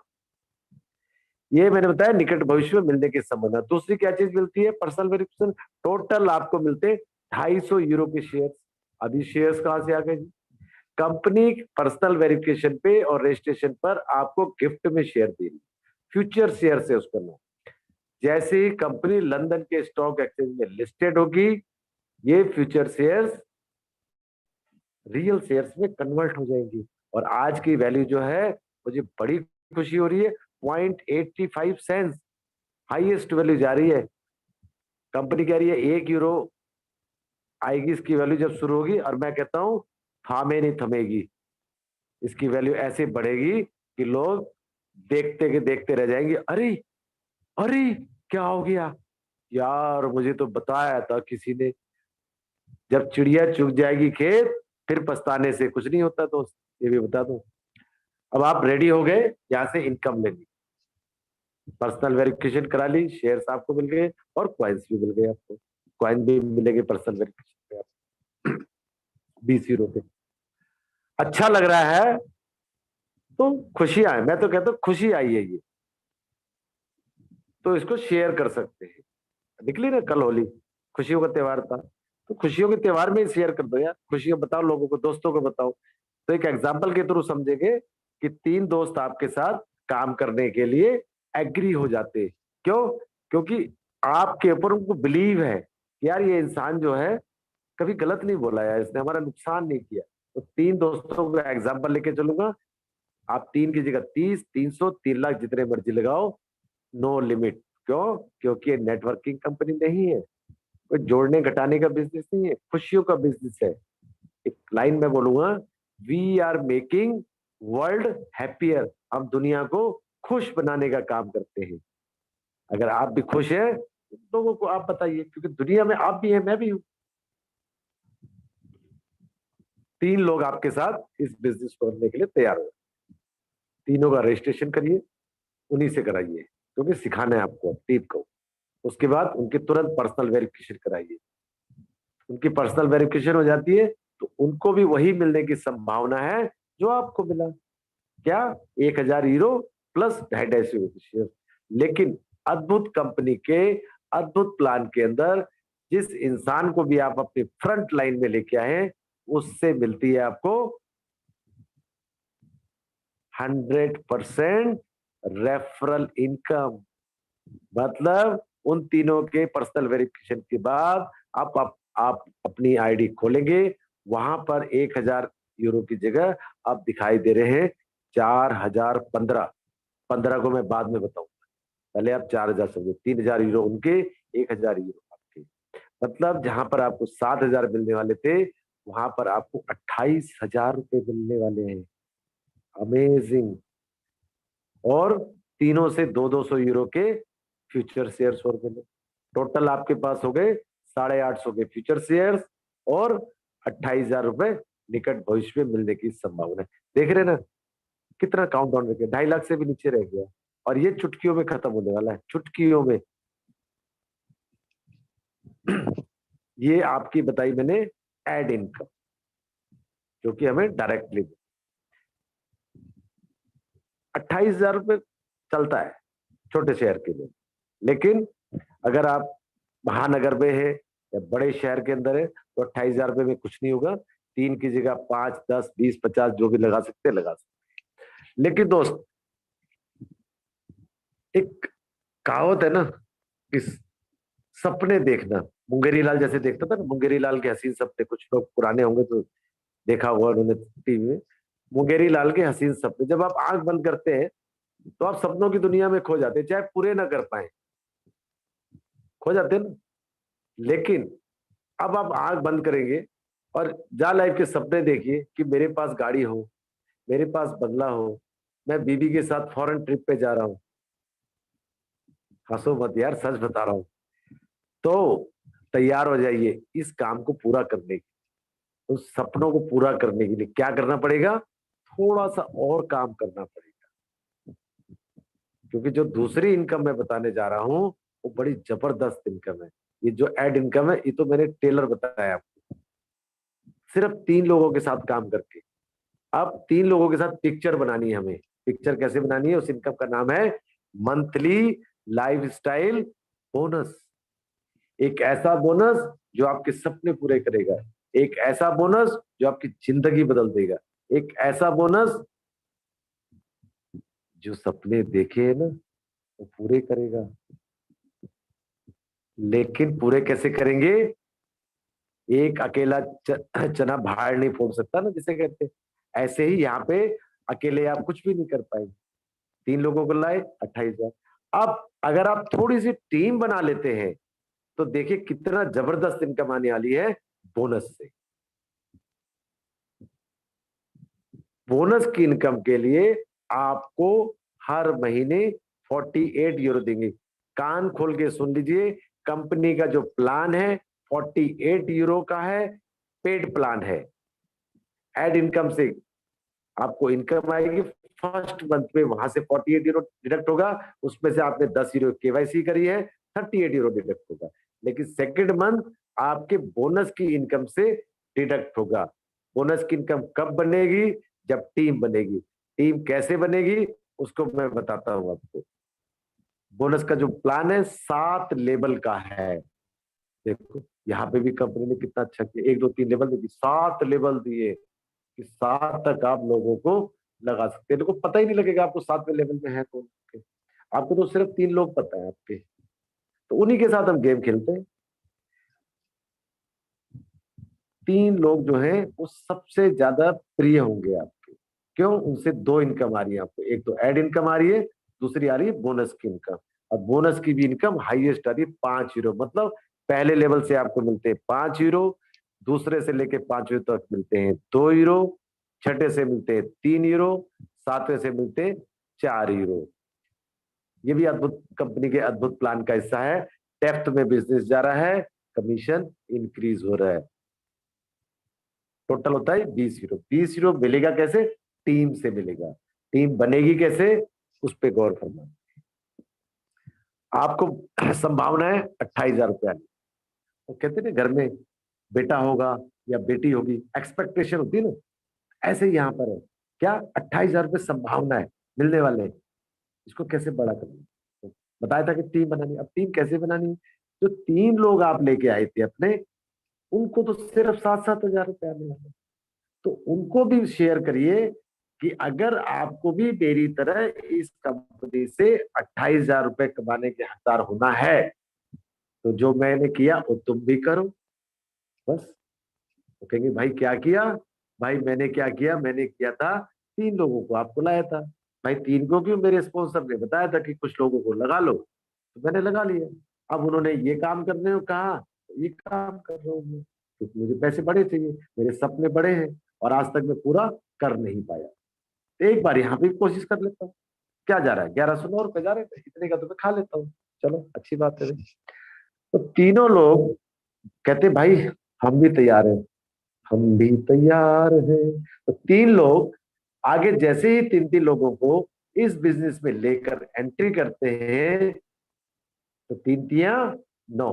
ये मैंने बताया निकट भविष्य में मिलने की संभावना। दूसरी क्या चीज मिलती है? Personal verification. टोटल आपको मिलते 250 यूरो के शेयर। अभी शेयर्स कहां से आ गए जी? कंपनी पर्सनल वेरिफिकेशन पे और रजिस्ट्रेशन पर आपको गिफ्ट में शेयर दे रही, फ्यूचर शेयर से उसका नाम। जैसे ही कंपनी लंदन के स्टॉक एक्सचेंज में लिस्टेड होगी, ये फ्यूचर शेयर्स रियल शेयर्स में कन्वर्ट हो जाएंगी, और आज की वैल्यू जो है, मुझे बड़ी खुशी हो रही है, 0.85 सेंस हाईएस्ट वैल्यू जा रही है। कंपनी कह रही है 1 यूरो आएगी इसकी वैल्यू जब शुरू होगी, और मैं कहता हूं थामे नहीं थमेगी, इसकी वैल्यू ऐसे बढ़ेगी कि लोग देखते के देखते रह जाएंगे। अरे अरे क्या हो गया यार, मुझे तो बताया था किसी ने, जब चिड़िया चुग जाएगी खेत, फिर पछताने से कुछ नहीं होता दोस्त, ये भी बता दूं। अब आप रेडी हो गए यहाँ से इनकम लेनी, पर्सनल वेरिफिकेशन करा ली, शेयर्स आपको मिल गए और क्वाइंस भी मिल गए आपको। क्वाइन भी मिलेंगे पर्सनल वेरिफिकेशन पे आपको 20 यूरो पे। अच्छा लग रहा है तो खुशी आए, मैं तो कहता हूँ खुशी आई है ये, तो इसको शेयर कर सकते हैं। निकली ना कल होली, खुशियों का त्योहार था, तो खुशियों के त्योहार में शेयर कर दो यार, खुशियां बताओ लोगों को, दोस्तों को बताओ। तो एक एग्जाम्पल के थ्रू समझेंगे कि 3 दोस्त आपके साथ काम करने के लिए एग्री हो जाते हैं। क्यों? क्योंकि आपके ऊपर उनको बिलीव है कि यार ये इंसान जो है कभी गलत नहीं बोला यार, इसने हमारा नुकसान नहीं किया। तो 3 दोस्तों का एग्जाम्पल लेके चलूंगा, आप 3 की जगह 30, 300, 3 लाख जितने मर्जी लगाओ, नो लिमिट। क्यों? क्योंकि ये नेटवर्किंग कंपनी नहीं है, कोई जोड़ने घटाने का बिजनेस नहीं है, खुशियों का बिजनेस है। एक लाइन में बोलूंगा, we are making world happier. हम दुनिया को खुश बनाने का काम करते हैं। अगर आप भी खुश हैं, लोगों को आप बताइए, क्योंकि दुनिया में आप भी हैं, मैं भी हूं। 3 लोग आपके साथ इस बिजनेस को करने के लिए तैयार हो, तीनों का रजिस्ट्रेशन करिए, उन्हीं से कराइए, क्योंकि सिखाना है आपको टीम को। उसके बाद उनके तुरंत पर्सनल वेरिफिकेशन कराइए। उनकी पर्सनल वेरिफिकेशन हो जाती है तो उनको भी वही मिलने की संभावना है जो आपको मिला। क्या? 1,000 यूरो प्लस 250 शेयर। लेकिन अद्भुत कंपनी के अद्भुत प्लान के अंदर जिस इंसान को भी आप अपने फ्रंट लाइन में लेके आए, उससे मिलती है आपको 100% रेफरल इनकम। मतलब उन तीनों के पर्सनल वेरिफिकेशन के बाद आप अपनी आईडी खोलेंगे, वहां पर 1,000 यूरो की जगह आप दिखाई दे रहे हैं 4,015। 15 को मैं बाद में बताऊंगा, पहले आप 4,000 समझो, 3,000 यूरो उनके, 1,000 यूरो आपके। मतलब जहां पर आपको 7,000 मिलने वाले थे, वहां पर आपको 28,000 रुपए मिलने वाले हैं। अमेजिंग। और तीनों से 200 यूरो के फ्यूचर शेयर्स और मिले। टोटल आपके पास हो गए 850 के फ्यूचर शेयर्स और 28,000 रुपए निकट भविष्य में मिलने की संभावना है। देख रहे ना कितना काउंट डाउन रह गया, 2.5 लाख से भी नीचे रह गया, और ये चुटकियों में खत्म होने वाला है, चुटकियों में। ये आपकी बताई मैंने एड इनकम, जो कि हमें डायरेक्टली 28,000 रुपये चलता है छोटे शहर के लिए। लेकिन अगर आप महानगर में है या बड़े शहर के अंदर है तो 28,000 रुपये में कुछ नहीं होगा। 3 की जगह 5, 10, 20, 50 जो भी लगा सकते लगा सकते। लेकिन दोस्त एक कहावत है ना कि सपने देखना, मुंगेरी लाल जैसे देखता था ना, मुंगेरी लाल के हसीन सपने, कुछ लोग पुराने होंगे तो देखा होगा उन्होंने टीवी में, मुंगेरी लाल के हसीन सपने। जब आप आंख बंद करते हैं तो आप सपनों की दुनिया में खो जाते हैं, चाहे पूरे ना कर पाए, खो जाते हैं ना। लेकिन अब आप आंख बंद करेंगे और जा लाइफ के सपने देखिए कि मेरे पास गाड़ी हो, मेरे पास बंगला हो, मैं बीबी के साथ फॉरेन ट्रिप पे जा रहा हूं। हंसो मत यार, सच बता रहा हूं। तो तैयार हो जाइए इस काम को पूरा करने के, उस सपनों को पूरा करने के लिए क्या करना पड़ेगा, थोड़ा सा और काम करना पड़ेगा। क्योंकि जो दूसरी इनकम मैं बताने जा रहा हूं वो बड़ी जबरदस्त इनकम है। ये जो एड इनकम है ये तो मैंने टेलर बताया आपको, सिर्फ 3 लोगों के साथ काम करके। अब 3 लोगों के साथ पिक्चर बनानी है हमें। पिक्चर कैसे बनानी है, उस इनकम का नाम है मंथली लाइफस्टाइल बोनस। एक ऐसा बोनस जो आपके सपने पूरे करेगा, एक ऐसा बोनस जो आपकी जिंदगी बदल देगा, एक ऐसा बोनस जो सपने देखे है ना वो पूरे करेगा। लेकिन पूरे कैसे करेंगे, एक अकेला चना बाहर नहीं फोड़ सकता ना जिसे कहते हैं, ऐसे ही यहाँ पे अकेले आप कुछ भी नहीं कर पाएंगे। 3 लोगों को लाए 28,000। अब अगर आप थोड़ी सी टीम बना लेते हैं तो देखिए कितना जबरदस्त इनकम आने वाली है बोनस से। बोनस की इनकम के लिए आपको हर महीने 48 यूरो देंगे। कान खोल के सुन लीजिए, कंपनी का जो प्लान है 48 यूरो का है, पेड प्लान है। एड इनकम से आपको इनकम आएगी, फर्स्ट मंथ में वहां से 48 यूरो डिडक्ट होगा, उसमें से आपने 10 यूरो केवाईसी करी है, 38 यूरो डिडक्ट होगा। लेकिन सेकंड मंथ आपके बोनस की इनकम से डिडक्ट होगा। बोनस की इनकम कब बनेगी, जब टीम बनेगी। टीम कैसे बनेगी उसको मैं बताता हूं आपको। बोनस का जो प्लान है 7 लेवल का है। देखो यहाँ पे भी कंपनी ने कितना अच्छा किया, 1 2 3 लेवल देखिए, 7 लेवल दिए कि 7 तक आप लोगों को लगा सकते हैं। देखो पता ही नहीं लगेगा आपको 7वें लेवल में है कौन। आपको तो सिर्फ 3 लोग पता है आपके, तो उन्हीं के साथ हम गेम खेलते हैं। 3 लोग जो हैं वो सबसे ज्यादा प्रिय होंगे आपके। क्यों, उनसे 2 इनकम आ रही है आपको, एक तो एड इनकम आ रही है, दूसरी आ रही है बोनस की इनकम। और बोनस की भी इनकम हाईएस्ट आ रही है 5 यूरो। मतलब पहले लेवल से आपको मिलते हैं 5 यूरो, दूसरे से लेके 5 यूरो तक मिलते हैं 2 यूरो, छठे से मिलते हैं 3 यूरो, 7वें से मिलते हैं 4 यूरो। ये भी अद्भुत कंपनी के अद्भुत प्लान का हिस्सा है। डेप्थ में बिजनेस जा रहा है, कमीशन इंक्रीज हो रहा है। टोटल होता है 20 यूरो। 20 यूरो मिलेगा कैसे, टीम से मिलेगा। टीम बनेगी कैसे, उस पर गौर करना। आपको संभावना है 28,000 रुपया। वो कहते ना घर में बेटा होगा या बेटी होगी, एक्सपेक्टेशन होती है ना, ऐसे ही यहाँ पर है। क्या 28,000 रुपये संभावना है मिलने वाले हैं। इसको कैसे बड़ा करना, तो बताया था कि टीम बनानी। अब टीम कैसे बनानी, जो 3 लोग आप लेके आए थे अपने, उनको तो सिर्फ 7-7 हजार रुपया मिला है। तो उनको भी शेयर करिए कि अगर आपको भी मेरी तरह इस कंपनी से 28,000 रुपए कमाने के हकदार होना है तो जो मैंने किया वो तुम भी करो। बस वो कहेंगे भाई क्या किया, भाई मैंने क्या किया, मैंने किया था 3 लोगों को आपको लाया था। भाई 3 को क्यों, मेरे स्पॉन्सर ने बताया था कि कुछ लोगों को लगा लो, तो मैंने लगा लिया। अब उन्होंने ये काम करने को कहा तो ये काम कर रहा हूँ मैं, क्योंकि मुझे पैसे बड़े चाहिए, मेरे सपने बड़े हैं और आज तक मैं पूरा कर नहीं पाया। तो एक बार यहाँ पे कोशिश कर लेता हूँ। क्या जा रहा है, 1109 रुपए जा रहे थे, इतने का तो मैं खा लेता हूँ, चलो अच्छी बात है। तो तीनों लोग कहते भाई हम भी तैयार हैं, हम भी तैयार हैं। तो 3 लोग आगे जैसे ही 3-3 लोगों को इस बिजनेस में लेकर एंट्री करते हैं तो 3 3 9,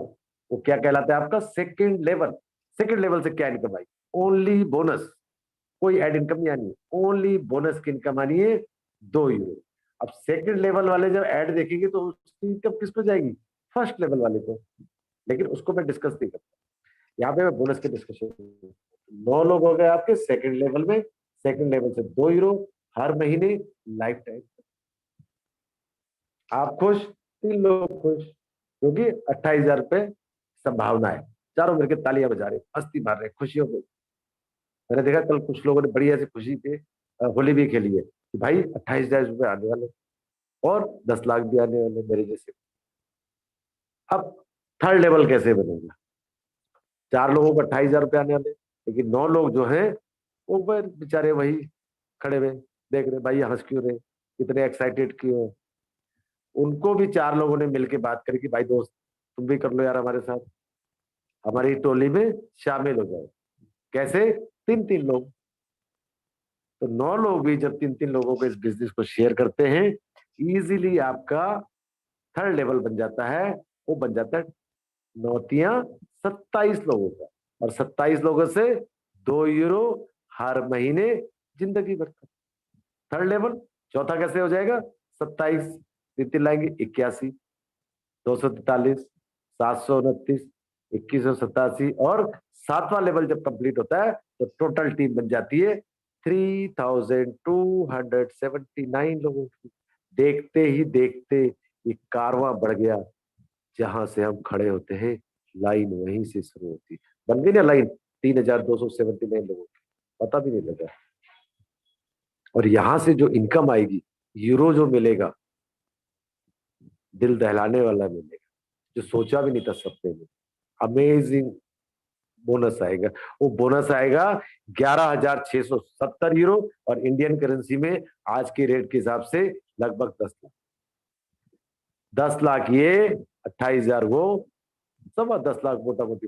वो क्या कहलाता है आपका सेकंड लेवल। सेकंड लेवल से क्या इनकम आई? ओनली बोनस, कोई एड इनकम नहीं आनी है, ओनली बोनस की इनकम आनी है 2 यूरो। अब सेकंड लेवल वाले जब ऐड देखेंगे तो उसकी इनकम किसको जाएगी? फर्स्ट लेवल वाले को। लेकिन उसको मैं डिस्कस नहीं करता, यहाँ पे मैं बोनस की डिस्कशन। 9 लोग हो गए आपके सेकंड लेवल में, सेकंड लेवल से 2 यूरो हर महीने लाइफ टाइम। आप खुश, 3 लोग खुश, क्योंकि 28,000 रुपए संभावना है। चारों मिलकर तालियां बजा रहे, मस्ती मार रहे, खुशियों को। मैंने देखा कल कुछ लोगों ने बढ़िया से खुशी पे होली भी खेली है कि भाई 28,000 रुपए आने वाले और 10 लाख भी आने वाले मेरे जैसे। अब थर्ड लेवल कैसे बनेगा? 4 लोगों को 28,000 रुपए आने वाले, लेकिन 9 लोग जो हैं वो बेचारे वही खड़े हुए देख रहे, भाई हंस क्यों रहे, इतने एक्साइटेड क्यों? उनको भी 4 लोगों ने मिलकर बात करी कि भाई दोस्त तुम भी कर लो यार हमारे साथ, हमारी टोली में शामिल हो जाओ। कैसे? 3 3 लोग। तो 9 लोग भी जब 3 3 लोगों को इस बिजनेस को शेयर करते हैं, इजीली आपका थर्ड लेवल बन जाता है। वो बन जाता है 9 तिया 27 लोगों का, और 27 लोगों से 2 यूरो हर महीने जिंदगी भर का। Third level. चौथा कैसे हो जाएगा? 27 तीन लाएंगे 81, 243, 729, 2187, और 7वां लेवल जब कंप्लीट होता है तो टोटल टीम बन जाती है 3279 लोगों की। देखते ही देखते ये कारवां बढ़ गया, जहां से हम खड़े होते हैं लाइन वहीं से शुरू होती। बन गई ना लाइन 3279 लोगों की, पता भी नहीं लगा। और यहां से जो इनकम आएगी, यूरो जो मिलेगा, दिल दहलाने वाला मिलेगा, जो सोचा भी नहीं था सपने में। अमेजिंग बोनस आएगा। वो बोनस आएगा 11,670 यूरो, और इंडियन करेंसी में आज के रेट के हिसाब से लगभग 10 लाख। 10 लाख ये, 28,000 वो, 10.25 लाख मोटा मोटी।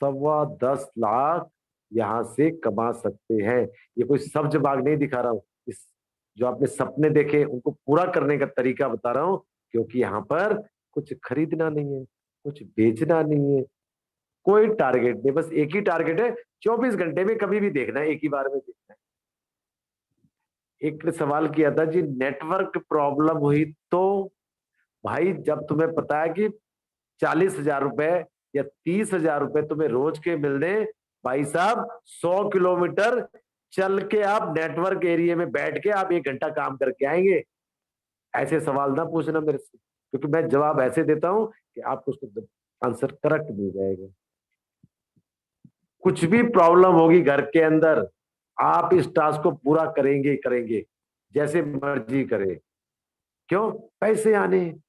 10.25 लाख यहां से कमा सकते हैं। ये कोई सब्ज बाग नहीं दिखा रहा हूं, इस जो आपने सपने देखे उनको पूरा करने का तरीका बता रहा हूं। क्योंकि यहाँ पर कुछ खरीदना नहीं है, कुछ बेचना नहीं है, कोई टारगेट नहीं, बस एक ही टारगेट है, 24 घंटे में कभी भी देखना है, एक ही बार में देखना है। एक ने सवाल किया था जी, नेटवर्क प्रॉब्लम हुई तो? भाई जब तुम्हें पता है कि 40,000 रुपए या 30,000 रुपए तुम्हें रोज के मिलने, भाई साहब 100 किलोमीटर चल के आप नेटवर्क एरिया में बैठ के आप 1 घंटा काम करके आएंगे। ऐसे सवाल ना पूछना मेरे से, क्योंकि मैं जवाब ऐसे देता हूं कि आपको उसको आंसर करेक्ट मिल जाएगा। कुछ भी प्रॉब्लम होगी घर के अंदर, आप इस टास्क को पूरा करेंगे ही करेंगे, जैसे मर्जी करें। क्यों? पैसे आने।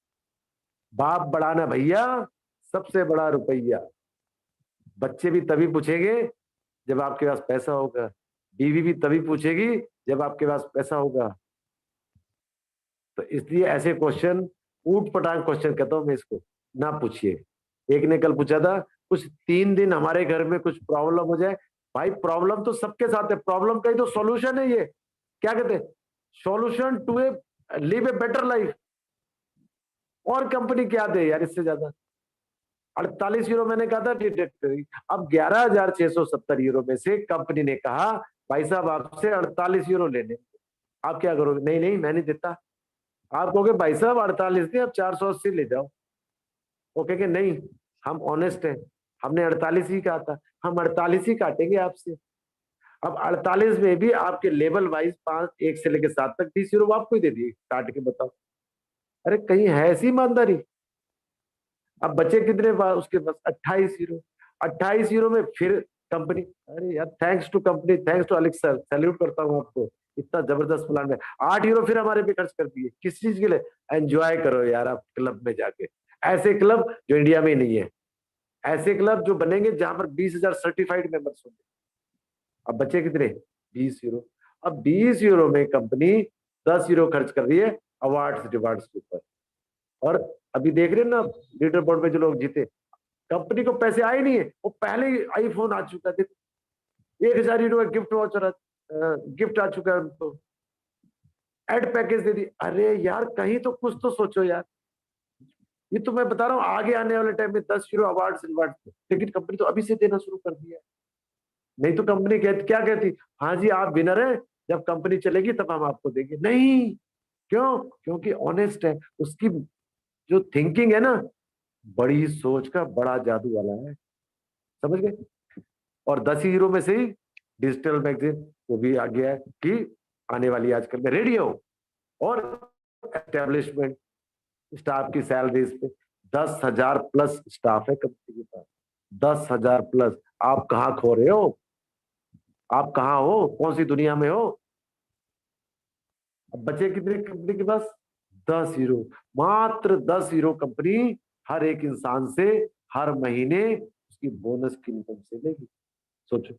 बाप बढ़ाना भैया, सबसे बड़ा रुपया। बच्चे भी तभी पूछेंगे जब आपके पास पैसा होगा, बीवी भी तभी पूछेगी जब आपके पास पैसा होगा। तो इसलिए ऐसे क्वेश्चन, ऊट पटांग क्वेश्चन कहता हूं मैं इसको, ना पूछिए। एक ने कल पूछा था, कुछ 3 दिन हमारे घर में कुछ प्रॉब्लम हो जाए। भाई प्रॉब्लम तो सबके साथ है, प्रॉब्लम का ही तो सॉल्यूशन है ये। क्या कहते हैं? Solution to a live a better life. और कंपनी क्या दे यार इससे ज्यादा? 48 यूरो मैंने कहा था डिडक्टरी। अब 11,670 यूरो में से कंपनी ने कहा भाई साहब आपसे 48 यूरो लेने। आप क्या करोगे? नहीं नहीं मैं नहीं देता। आप कहोगे भाई साहब 48 नहीं, आप 480 ले जाओ। वो कहेंगे नहीं, हम ऑनेस्ट हैं, हमने 48 ही कहा था, हम 48 ही काटेंगे आपसे। अब 48 में भी आपके लेवल वाइज 5, 1 से लेकर 7 तक 20 यूरो आपको ही दे दिए, काट के बताओ। अरे कहीं है ऐसी ईमानदारी? अब बचे कितने उसके पास? 28 यूरो। 28 यूरो में फिर कंपनी, अरे यार thanks to company, thanks to Alex sir, salute करता हूँ आपको, इतना जबरदस्त प्लान है। 8 यूरो फिर हमारे पे खर्च कर दिए, किस चीज के लिए? एंजॉय करो यार आप क्लब में जाके। ऐसे क्लब जो इंडिया में नहीं है, ऐसे क्लब जो बनेंगे जहां पर 20,000 सर्टिफाइड मेंबर्स होंगे। अब बचे कितने? 20 यूरो। अब 20 यूरो में कंपनी 10 यूरो खर्च कर रही है अवार्ड्स रिवार्ड्स के ऊपर। और अभी देख रहे हैं ना लीडर बोर्ड में जो लोग जीते, कंपनी को पैसे आए नहीं है, वो पहले ही आईफोन आ चुका है। देखो 1000 यूरो का गिफ्ट वाउचर गिफ्ट आ चुका है उनको, एड पैकेज दे दी। अरे यार कहीं तो कुछ तो सोचो यार। ये तो मैं बता रहा हूँ आगे आने वाले टाइम में 10 यूरो अवार्ड, लेकिन कंपनी तो अभी से देना शुरू कर दिया है। नहीं तो कंपनी क्या कहती, हाँ जी आप विनर हैं, जब कंपनी चलेगी तब हम आपको देंगे। नहीं, क्यों? क्योंकि ऑनेस्ट है, उसकी जो थिंकिंग है ना, बड़ी सोच का बड़ा जादू वाला है, समझ गए। और 10 हीरो में से ही डिजिटल मैगजीन वो भी आ गया है कि आने वाली आजकल में रेडियो और एस्टेब्लिशमेंट स्टाफ की सैलरीज पे 10,000 प्लस स्टाफ है कंपनी के पास, 10,000 प्लस। आप कहाँ खो रहे हो? आप कहाँ हो? कौन सी दुनिया में हो? अब बचे कितने कंपनी के पास? 10 हीरो, मात्र 10 हीरो कंपनी हर एक इंसान से हर महीने उसकी बोनस की इनकम से लेगी, सोचो।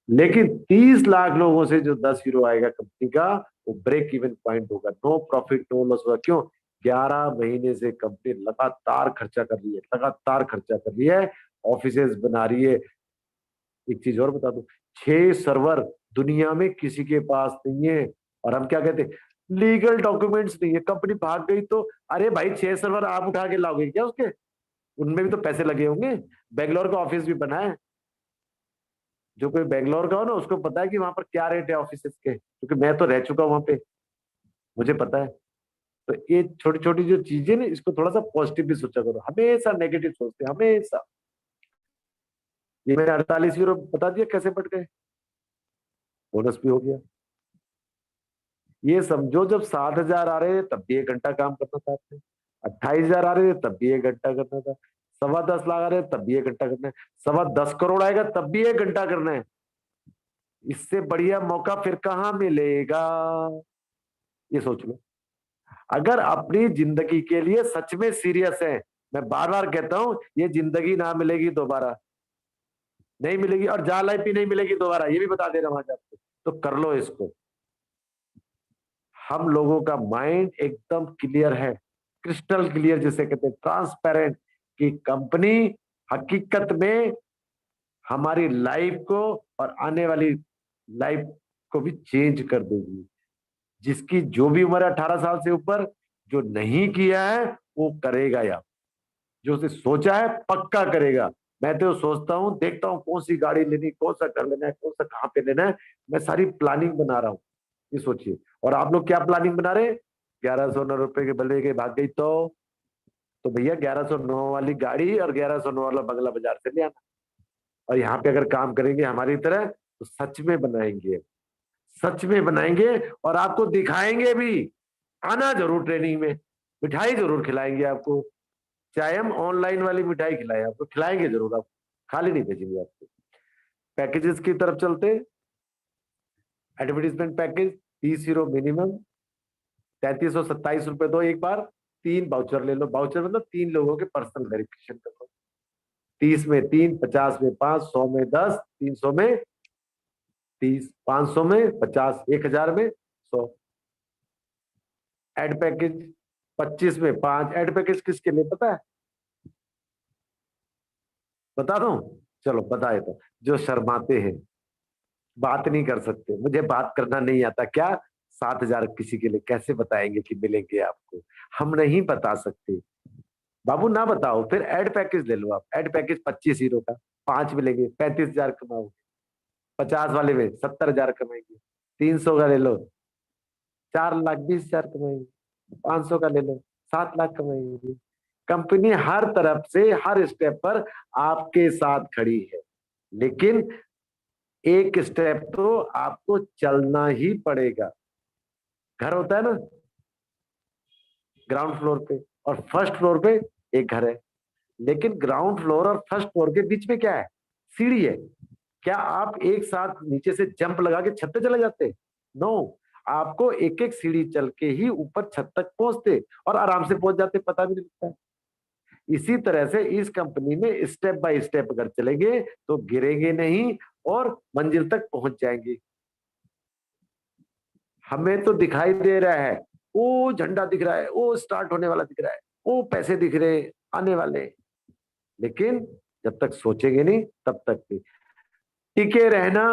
लेकिन 30 लाख लोगों से जो 10 हीरो आएगा कंपनी का, वो ब्रेक इवन पॉइंट होगा, नो प्रॉफिट नो लॉस होगा। क्यों? 11 महीने से कंपनी लगातार खर्चा कर रही है, लगातार खर्चा कर रही है, ऑफिसेज बना रही है। एक चीज और बता दूं, 6 सर्वर दुनिया में किसी के पास नहीं है। और हम क्या कहते हैं, लीगल डॉक्यूमेंट्स नहीं है, कंपनी भाग गई तो अरे भाई 6 सर्वर आप उठा के लाओगे क्या उसके? उनमें भी तो पैसे लगे होंगे। बेंगलोर का ऑफिस भी बना है, जो कोई बेंगलोर का हो ना उसको पता है कि वहां पर क्या रेट है ऑफिस के, क्योंकि मैं तो रह चुका हूं वहां पे, मुझे पता है। तो ये छोटी छोटी जो चीजें ना, इसको थोड़ा सा पॉजिटिव भी सोचा करो, हमेशा नेगेटिव सोचते हैं हमेशा। ये मैंने 48 यूरो बता दिया कैसे बढ़ गए, बोनस भी हो गया। ये समझो जब 7,000 आ रहे थे तब भी 1 घंटा काम करना था आपने, 28,000 आ रहे थे तब भी 1 घंटा करना था, 10.25 लाख आ रहे हैं तब भी 1 घंटा करना है, 10.25 करोड़ आएगा तब भी 1 घंटा करना है। इससे बढ़िया मौका फिर कहाँ मिलेगा? ये सोच लो। अगर अपनी जिंदगी के लिए सच में सीरियस है, मैं बार बार कहता हूं, ये जिंदगी ना मिलेगी दोबारा, नहीं मिलेगी, और जहां लाइफ भी नहीं मिलेगी दोबारा, ये भी बता दे रहा हूं आज आपको। तो कर लो इसको। हम लोगों का माइंड एकदम क्लियर है, क्रिस्टल क्लियर जिसे कहते हैं, ट्रांसपेरेंट, कि कंपनी हकीकत में हमारी लाइफ को और आने वाली लाइफ को भी चेंज कर देगी। जिसकी जो भी उम्र है 18 साल से ऊपर, जो नहीं किया है वो करेगा, या जो उसे सोचा है पक्का करेगा। मैं तो सोचता हूँ, देखता हूँ कौन सी गाड़ी लेनी, कौन सा घर लेना है, कौन सा कहाँ पे लेना है, मैं सारी प्लानिंग बना रहा हूँ। ये सोचिए। और आप लोग क्या प्लानिंग बना रहे हैं? 1109 रुपए के बल्ले के भाग गई तो भैया 1109 वाली गाड़ी और 1109 वाला बंगला बाजार से ले आना। और यहाँ पे अगर काम करेंगे हमारी तरह तो सच में बनाएंगे, सच में बनाएंगे, और आपको दिखाएंगे भी। आना जरूर ट्रेनिंग में, मिठाई जरूर खिलाएंगे आपको, चाहे हम ऑनलाइन वाली मिठाई खिलाएं आपको, खिलाएंगे जरूर, आप खाली नहीं भेजेंगे आपको। पैकेजेस की तरफ चलते। एडवर्टीजमेंट पैकेज 30 यूरो मिनिमम, 3327 रुपए दो एक बार, 3 वाउचर ले लो। वाउचर मतलब 3 लोगों के पर्सनल वेरिफिकेशन कर लो। 30 में 3, 50 में 5, 100 में 10, 300 में 30, 500 में 50, 1000 में 100। एड पैकेज 25 में 5। एड पैकेज किसके लिए पता है? बता दूं? चलो बताए तो, जो शर्माते हैं, बात नहीं कर सकते, मुझे बात करना नहीं आता, क्या 7,000 किसी के लिए कैसे बताएंगे कि मिलेंगे आपको? हम नहीं बता सकते बाबू, ना बताओ। फिर एड पैकेज ले लो आप। एड पैकेज 25 हीरो का, 5 मिलेंगे, 35,000 कमाओगे। 50 वाले में 70,000 कमाएंगे। 300 का ले लो, 4,20,000 कमाएंगे। 500 का ले लो, 7 लाख कमाएंगे। कंपनी हर तरफ से हर स्टेप पर आपके साथ खड़ी है, लेकिन एक स्टेप तो आपको चलना ही पड़ेगा। घर होता है ना ग्राउंड फ्लोर पे, और फर्स्ट फ्लोर पे एक घर है, लेकिन ग्राउंड फ्लोर और फर्स्ट फ्लोर के बीच में क्या है? सीढ़ी है। क्या आप एक साथ नीचे से जंप लगा के छत पे चले जाते? नो, आपको एक एक सीढ़ी चल के ही ऊपर छत तक पहुंचते, और आराम से पहुंच जाते, पता भी नहीं लगता। इसी तरह से इस कंपनी में स्टेप बाय स्टेप अगर चलेंगे तो गिरेंगे नहीं और मंजिल तक पहुंच जाएंगे। हमें तो दिखाई दे रहा है, वो झंडा दिख रहा है, वो स्टार्ट होने वाला दिख रहा है, वो पैसे दिख रहे आने वाले, लेकिन जब तक सोचेंगे नहीं तब तक नहीं। टिके रहना।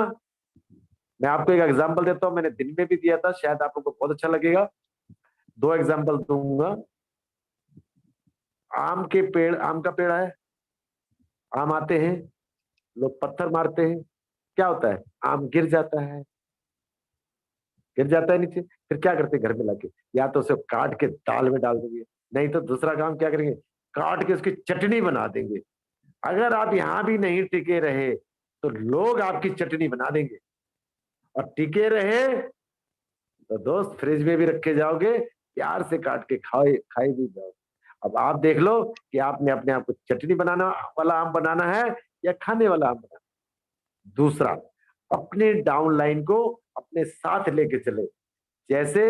मैं आपको एक एग्जांपल देता हूं, मैंने दिन में भी दिया था, शायद आप लोगों को बहुत अच्छा लगेगा। 2 एग्जांपल दूंगा। आम का पेड़ है, आम आते हैं, लोग पत्थर मारते हैं, क्या होता है, आम गिर जाता है, गिर जाता है नीचे। फिर क्या करते हैं घर में लाके, या तो उसे काट के दाल में डाल देंगे, नहीं तो दूसरा काम क्या करेंगे, काट के उसकी चटनी बना देंगे। अगर आप यहां भी नहीं टिके रहे तो लोग आपकी चटनी बना देंगे, और टिके रहे तो दोस्त फ्रिज में भी रखे जाओगे, प्यार से काट के खाए खाए भी जाओ। अब आप देख लो कि आपने अपने आप को चटनी बनाना वाला आम बनाना है या खाने वाला आम बनाना। दूसरा, अपने डाउन लाइन को अपने साथ लेके चले। जैसे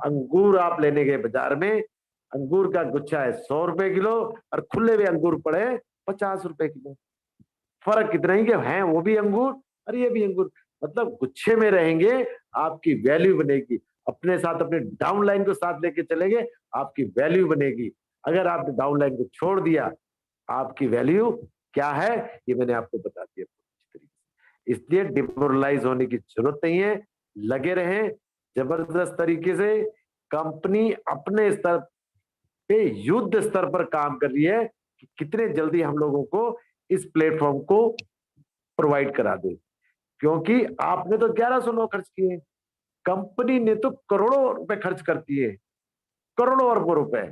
अंगूर आप लेने गए बाजार में, अंगूर का गुच्छा है 100 रुपए किलो, और खुले हुए अंगूर पड़े 50 रुपए किलो। फर्क कितना ही कि है वो भी अंगूर और ये भी अंगूर, मतलब गुच्छे में रहेंगे, आपकी वैल्यू बनेगी। अपने साथ अपने डाउन लाइन को साथ लेके चलेंगे, आपकी वैल्यू बनेगी। अगर आपने डाउन लाइन को छोड़ दिया, आपकी वैल्यू क्या है ये मैंने आपको बता दिया अच्छी तरीके से। इसलिए डिमोरलाइज होने की जरूरत नहीं है, लगे रहें जबरदस्त तरीके से। कंपनी अपने स्तर पे युद्ध स्तर पर काम कर रही है कि कितने जल्दी हम लोगों को इस प्लेटफॉर्म को प्रोवाइड करा दे। क्योंकि आपने तो 1109 खर्च किए, कंपनी ने तो करोड़ों रुपए खर्च करती है, करोड़ों अरबों रुपए,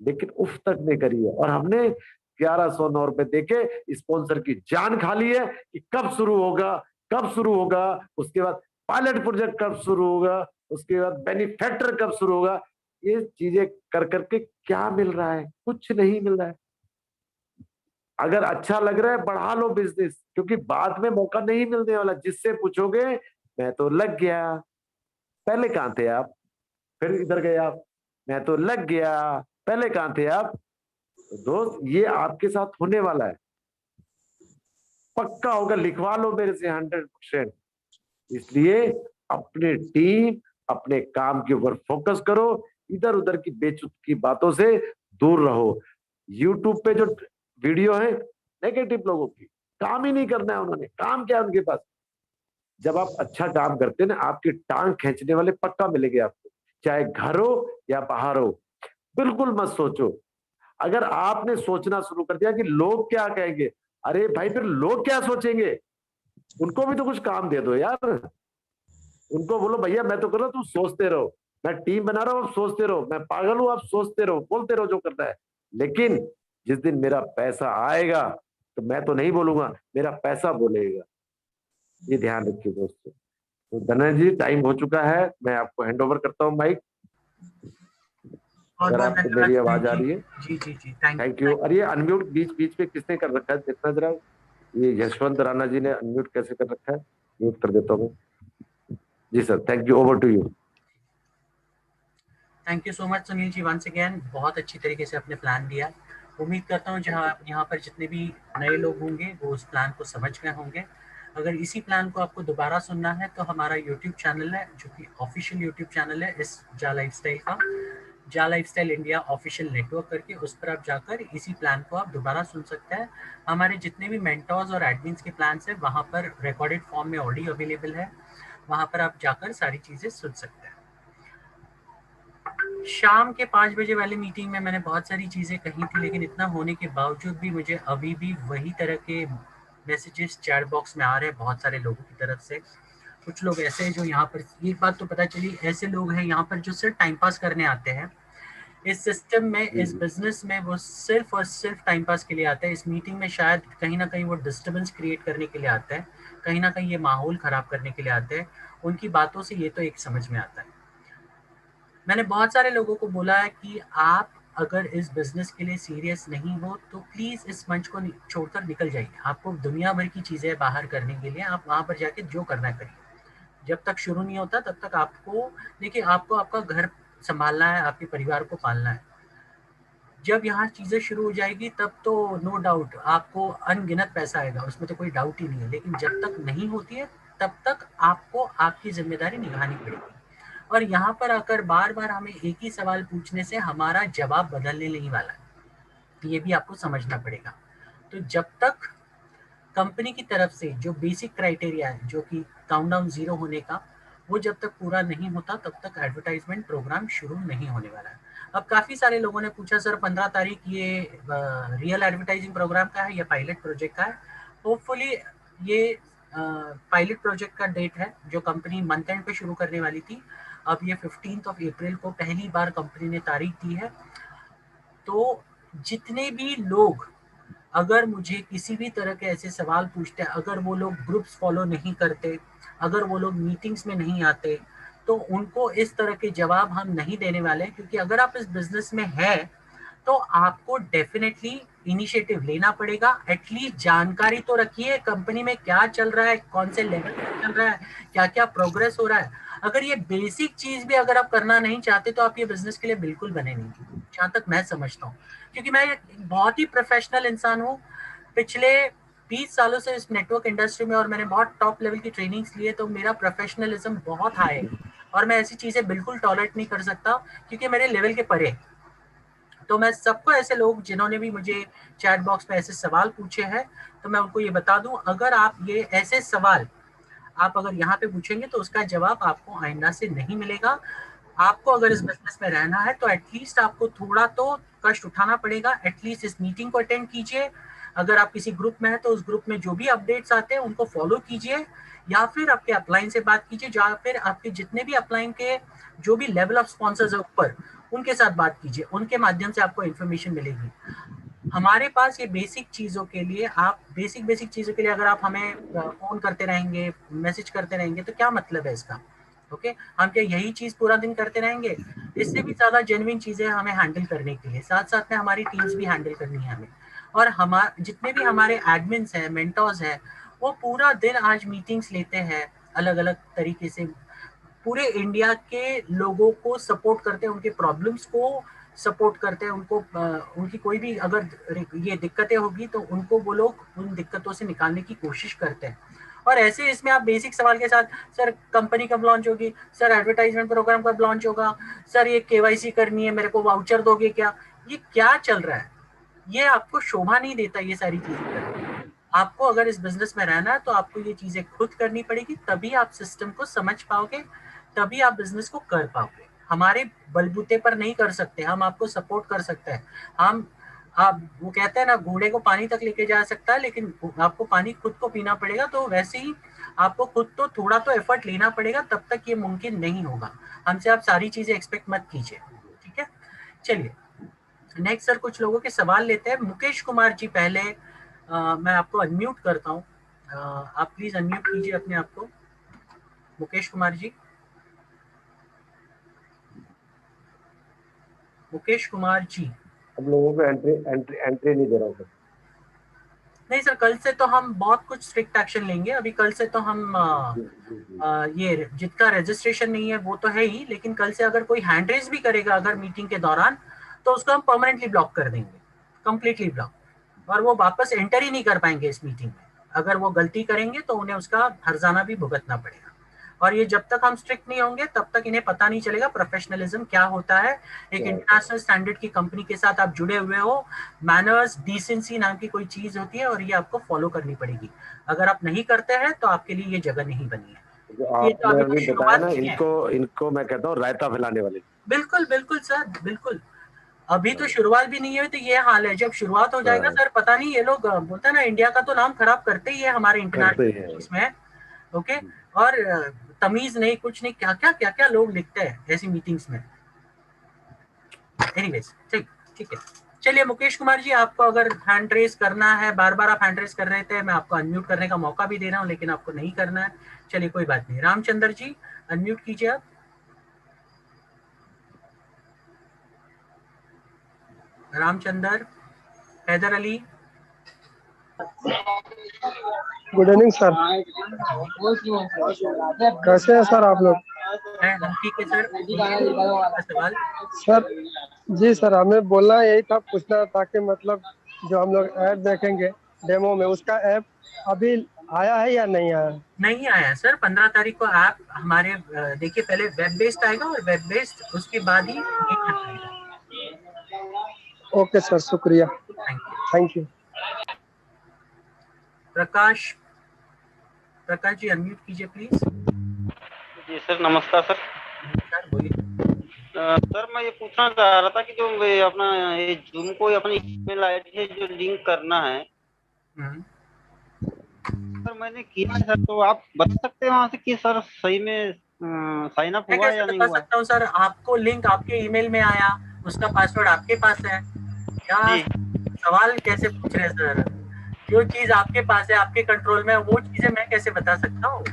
लेकिन उफ तक नहीं करी है। और हमने 1109 रुपए देके स्पॉन्सर की जान खा ली है कि कब शुरू होगा, कब शुरू होगा, उसके बाद पायलट प्रोजेक्ट कब शुरू होगा, उसके बाद बेनिफैक्टर कब शुरू होगा। ये चीजें कर करके क्या मिल रहा है, कुछ नहीं मिल रहा है। अगर अच्छा लग रहा है बढ़ा लो बिजनेस, क्योंकि बाद में मौका नहीं मिलने वाला। जिससे पूछोगे मैं तो लग गया, पहले कहां थे आप, फिर इधर गए आप, मैं तो लग गया, पहले कहां थे आप। तो दोस्त ये आपके साथ होने वाला है, पक्का होगा, लिखवा लो मेरे से 100%। इसलिए अपनी टीम अपने काम के ऊपर फोकस करो, इधर उधर की बेचुत की बातों से दूर रहो। यूट्यूब पे जो वीडियो है नेगेटिव लोगों की, काम ही नहीं करना है उन्होंने, काम क्या है उनके पास। जब आप अच्छा काम करते हैं ना, आपकी टांग खींचने वाले पक्का मिलेंगे आपको, चाहे घर हो या बाहर हो। बिल्कुल मत सोचो। अगर आपने सोचना शुरू कर दिया कि लोग क्या कहेंगे, अरे भाई फिर लोग क्या सोचेंगे, उनको भी तो कुछ काम दे दो यार। उनको बोलो भैया मैं तो कर रहा हूं, तुम सोचते रहो, मैं टीम बना रहा हूं, आप सोचते रहो, मैं पागल हूं, आप सोचते रहो, बोलते रहो जो करना है। लेकिन जिस दिन मेरा पैसा आएगा तो मैं तो नहीं बोलूंगा, मेरा पैसा बोलेगा। ये ध्यान रखिए दोस्तों। तो धनंजय जी टाइम हो चुका है, मैं आपको हैंड ओवर करता हूँ माइक, बहुत अगर बहुत आपको धन्यवाद मेरी सुनील आवाज आ जी। रही है। जी जी जी, थैंक थैंक यू। यू। और ये अनम्यूट बीच बीच में किसने कर रखा है देखना जरा, ये यशवंत राणा जी ने अनम्यूट कैसे कर रखा है, म्यूट कर देता हूँ। जी sir, thank you, over to you. Thank you so much Sunil ji, once again बहुत अच्छी तरीके से अपने प्लान दिया। उम्मीद करता हूँ जहाँ यहाँ पर जितने भी नए लोग होंगे वो उस प्लान को समझ गए होंगे। अगर इसी प्लान को आपको दोबारा सुनना है तो हमारा यूट्यूब चैनल है, जो कि ऑफिशियल यूट्यूब चैनल है इस जा लाइफस्टाइल का, जा लाइफस्टाइल इंडिया ऑफिशियल नेटवर्क करके, उस पर आप जाकर इसी प्लान को आप दोबारा सुन सकते हैं। हमारे जितने भी मेंटर्स और एडमिन्स के प्लान्स हैं वहाँ पर रिकॉर्डेड फॉर्म में ऑडियो अवेलेबल है, वहाँ पर आप जाकर सारी चीज़ें सुन सकते हैं। शाम के 5 बजे वाली मीटिंग में मैंने बहुत सारी चीज़ें कही थी, लेकिन इतना होने के बावजूद भी मुझे अभी भी वही तरह के मैसेजेस चैट बॉक्स में आ रहे हैं बहुत सारे लोगों की तरफ से। कुछ लोग ऐसे हैं जो यहाँ पर, एक बात तो पता चली, ऐसे लोग हैं यहाँ पर जो सिर्फ टाइम पास करने आते हैं इस सिस्टम में, जी इस जी बिजनेस में। वो सिर्फ और सिर्फ टाइम पास के लिए आते हैं। इस मीटिंग में शायद कहीं ना कहीं वो डिस्टर्बेंस क्रिएट करने के लिए आते हैं, कहीं ना कहीं ये माहौल खराब करने के लिए आते हैं। उनकी बातों से ये तो एक समझ में आता है। मैंने बहुत सारे लोगों को बोला है कि आप अगर इस बिजनेस के लिए सीरियस नहीं हो तो प्लीज इस मंच को छोड़कर निकल जाइए। आपको दुनिया भर की चीजें बाहर करने के लिए, आप वहां पर जाके जो करना है करिए। जब तक शुरू नहीं होता तब तक आपको, देखिए, आपको आपका घर संभालना है, आपके परिवार को पालना है। जब यहाँ चीजें शुरू हो जाएगी तब तो नो डाउट आपको अनगिनत पैसा आएगा, उसमें तो कोई डाउट ही नहीं है। लेकिन जब तक नहीं होती है तब तक आपको आपकी जिम्मेदारी निभानी पड़ेगी। और यहाँ पर आकर बार बार हमें एक ही सवाल पूछने से हमारा जवाब बदलने नहीं वाला है, ये भी आपको समझना पड़ेगा। तो जब तक कंपनी की तरफ से जो बेसिक क्राइटेरिया है, जो कि काउंटडाउन 0 होने का, वो जब तक पूरा नहीं होता तब तक एडवर्टाइजमेंट प्रोग्राम शुरू नहीं होने वाला है। अब काफ़ी सारे लोगों ने पूछा सर 15 तारीख ये रियल एडवर्टाइजिंग प्रोग्राम का है या पायलट प्रोजेक्ट का है। होपफुली ये पायलट प्रोजेक्ट का डेट है जो कंपनी मंथ एंड पे शुरू करने वाली थी। अब ये 15 अप्रैल को पहली बार कंपनी ने तारीख दी है। तो जितने भी लोग अगर मुझे किसी भी तरह के ऐसे सवाल पूछते हैं, अगर वो लोग ग्रुप्स फॉलो नहीं करते, अगर वो लोग मीटिंग्स में नहीं आते, तो उनको इस तरह के जवाब हम नहीं देने वाले, क्योंकि अगर आप इस बिजनेस में है तो आपको डेफिनेटली इनिशिएटिव लेना पड़ेगा। एटलीस्ट जानकारी तो रखिए कंपनी में क्या चल रहा है, कौन से लेवल पे चल रहा है, क्या क्या प्रोग्रेस हो रहा है। अगर ये बेसिक चीज भी अगर आप करना नहीं चाहते तो आप ये बिजनेस के लिए बिल्कुल बने नहीं, जहां तक मैं समझता हूँ। क्योंकि मैं बहुत ही प्रोफेशनल इंसान हूँ, पिछले 20 सालों से इस नेटवर्क इंडस्ट्री में, और मैंने बहुत टॉप लेवल की ट्रेनिंग्स लिए, तो मेरा प्रोफेशनलिज्म बहुत हाई है और मैं ऐसी चीजें बिल्कुल टॉलरेट नहीं कर सकता क्योंकि मेरे लेवल के परे। तो मैं सबको, ऐसे लोग जिन्होंने भी मुझे चैट बॉक्स में ऐसे सवाल पूछे हैं, तो मैं उनको ये बता दूं, अगर आप ये ऐसे सवाल आप अगर यहाँ पे पूछेंगे तो उसका जवाब आपको आइंदा से नहीं मिलेगा। आपको अगर इस बिजनेस में रहना है तो एटलीस्ट आपको थोड़ा तो कष्ट उठाना पड़ेगा। एटलीस्ट इस मीटिंग को अटेंड कीजिए। अगर आप किसी ग्रुप में हैं तो उस ग्रुप में जो भी अपडेट्स आते हैं उनको फॉलो कीजिए, या फिर आपके अपलाइन से बात कीजिए, या फिर आपके जितने भी अपलाइन के जो भी लेवल ऑफ स्पॉन्सर्स है ऊपर, उनके साथ बात कीजिए, उनके माध्यम से आपको इन्फॉर्मेशन मिलेगी। हमारे पास ये बेसिक चीज़ों के लिए, आप बेसिक चीज़ों के लिए अगर आप हमें फ़ोन करते रहेंगे, मैसेज करते रहेंगे, तो क्या मतलब है इसका? ओके, हम क्या यही चीज़ पूरा दिन करते रहेंगे? इससे भी ज़्यादा जेन्युइन चीज़ें हमें हैंडल करने के लिए, साथ साथ में हमारी टीम्स भी हैंडल करनी है हमें। और जितने भी हमारे एडमिन्स हैं, मेंटर्स हैं, वो पूरा दिन आज मीटिंग्स लेते हैं अलग अलग तरीके से, पूरे इंडिया के लोगों को सपोर्ट करते हैं, उनके प्रॉब्लम्स को सपोर्ट करते हैं, उनको उनकी कोई भी अगर ये दिक्कतें होगी तो उनको वो लोग उन दिक्कतों से निकालने की कोशिश करते हैं। और ऐसे इसमें आप बेसिक सवाल के साथ, सर कंपनी कब लॉन्च होगी, सर एडवर्टाइजमेंट प्रोग्राम कब लॉन्च होगा, सर ये केवाईसी करनी है, मेरे को वाउचर दोगे क्या, ये क्या चल रहा है? ये आपको शोभा नहीं देता ये सारी चीजें। आपको अगर इस बिजनेस में रहना है तो आपको ये चीजें खुद करनी पड़ेगी, तभी आप सिस्टम को समझ पाओगे, तभी आप बिजनेस को कर पाओगे। हमारे बलबूते पर नहीं कर सकते, हम आपको सपोर्ट कर सकते हैं। हम आप वो कहते हैं ना, घोड़े को पानी तक लेके जा सकता है, लेकिन आपको पानी खुद को पीना पड़ेगा। तो वैसे ही आपको खुद तो थोड़ा तो एफर्ट लेना पड़ेगा, तब तक ये मुमकिन नहीं होगा। हमसे आप सारी चीजें एक्सपेक्ट मत कीजिए, ठीक है। चलिए नेक्स्ट सर कुछ लोगों के सवाल लेते हैं। मुकेश कुमार जी पहले मैं आपको अनम्यूट करता हूँ, आप प्लीज अनम्यूट कीजिए अपने आप को, मुकेश कुमार जी। मुकेश कुमार जी, हम लोगों को एंट्री नहीं दे रहा हूँ। नहीं सर, कल से तो हम बहुत कुछ स्ट्रिक्ट एक्शन लेंगे। अभी कल से तो हम ये जिसका रजिस्ट्रेशन नहीं है वो तो है ही, लेकिन कल से अगर कोई हैंड रेज भी करेगा अगर मीटिंग के दौरान, तो उसको हम परमानेंटली ब्लॉक कर देंगे, कंप्लीटली ब्लॉक, और वो वापस एंटर ही नहीं कर पाएंगे इस मीटिंग में। अगर वो गलती करेंगे तो उन्हें उसका हर्जाना भी भुगतना पड़ेगा। और ये जब तक हम स्ट्रिक्ट नहीं होंगे तब तक इन्हें पता नहीं चलेगा प्रोफेशनलिज्म क्या होता है। एक इंटरनेशनल स्टैंडर्ड की कंपनी के साथ आप जुड़े हुए हो, मैनर्स, डिसेंसी नाम की कोई चीज होती है और ये आपको फॉलो करनी पड़ेगी। अगर आप नहीं करते हैं तो आपके लिए ये जगह नहीं बनी है। ये तो आपने अभी अभी बताया ना, इनको मैं कहता हूँ रायता फैलाने वाले। बिल्कुल बिल्कुल सर, बिल्कुल। अभी तो शुरुआत भी नहीं हुई तो ये हाल है। जब शुरुआत हो जाएगा सर, पता नहीं, ये लोग बोलते हैं ना, इंडिया का तो नाम खराब करते ही है हमारे इंटरनेशनल में। ओके, और तमीज नहीं, कुछ नहीं, क्या क्या लोग लिखते हैं ऐसी मीटिंग्स में। एनीवेज, ठीक है। चलिए मुकेश कुमार जी, आपको अगर हैंड रेस करना है, बार बार आप हैंड रेस कर रहे थे, मैं आपको अनम्यूट करने का मौका भी दे रहा हूँ, लेकिन आपको नहीं करना है। चलिए कोई बात नहीं। रामचंद्र जी अनम्यूट कीजिए आप। Ramchandra, Haider Ali, good evening sir. कैसे हैं सर आप लोग? हम ठीक है सर। सवाल सर जी, सर हमें बोलना यही था, पूछना था कि मतलब जो हम लोग ऐप देखेंगे डेमो में, उसका ऐप अभी आया है या नहीं आया? नहीं आया सर। 15 तारीख को ऐप हमारे, देखिए पहले वेब बेस्ड आएगा और वेब बेस्ड उसके बाद ही आएगा। ओके सर, शुक्रिया, thank you. Thank you. Prakash ji unmute कीजिए प्लीज। जी सर, नमस्कार सर। नमस्कार, बोलिए। सर मैं ये पूछना चाह रहा था कि जो ये अपना ये जूम को अपनी ईमेल आईडी है जो लिंक करना है, सर मैंने किया है सर, तो आप बता सकते हैं वहाँ से कि सर सही में साइन अप मैं हुआ है कैसे या नहीं बता हुआ है? सकता हूँ सर? आपको लिंक आपके ईमेल में आया, उसका पासवर्ड आपके पास है। क्या जी सवाल कैसे पूछ रहे हैं सर? जो चीज आपके पास है, आपके कंट्रोल में है, वो चीजें मैं कैसे बता सकता हूँ?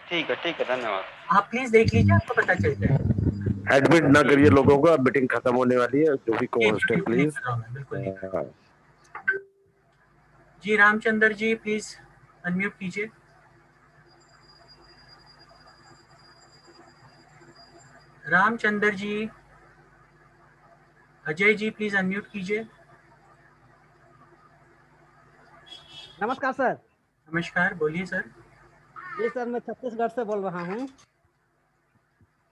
ठीक है, धन्यवाद। आप प्लीज देख लीजिए, आपको पता चल जाएगा। एडमिट ना करिए लोगों को, अब मीटिंग खत्म होने वाली है। जो भी जी को-होस्ट है बिल्कुल नहीं प्लीज। कर रहा हूँ मैं, बिल्कुल नहीं कर रहा हूँ। जी रामचंद्र जी प्लीज अनम्यूट कीजिए। रामचंद्र जी। अजय जी प्लीज अनम्यूट कीजिए। नमस्कार सर। नमस्कार, बोलिए सर। जी सर, मैं छत्तीसगढ़ से बोल रहा हूँ।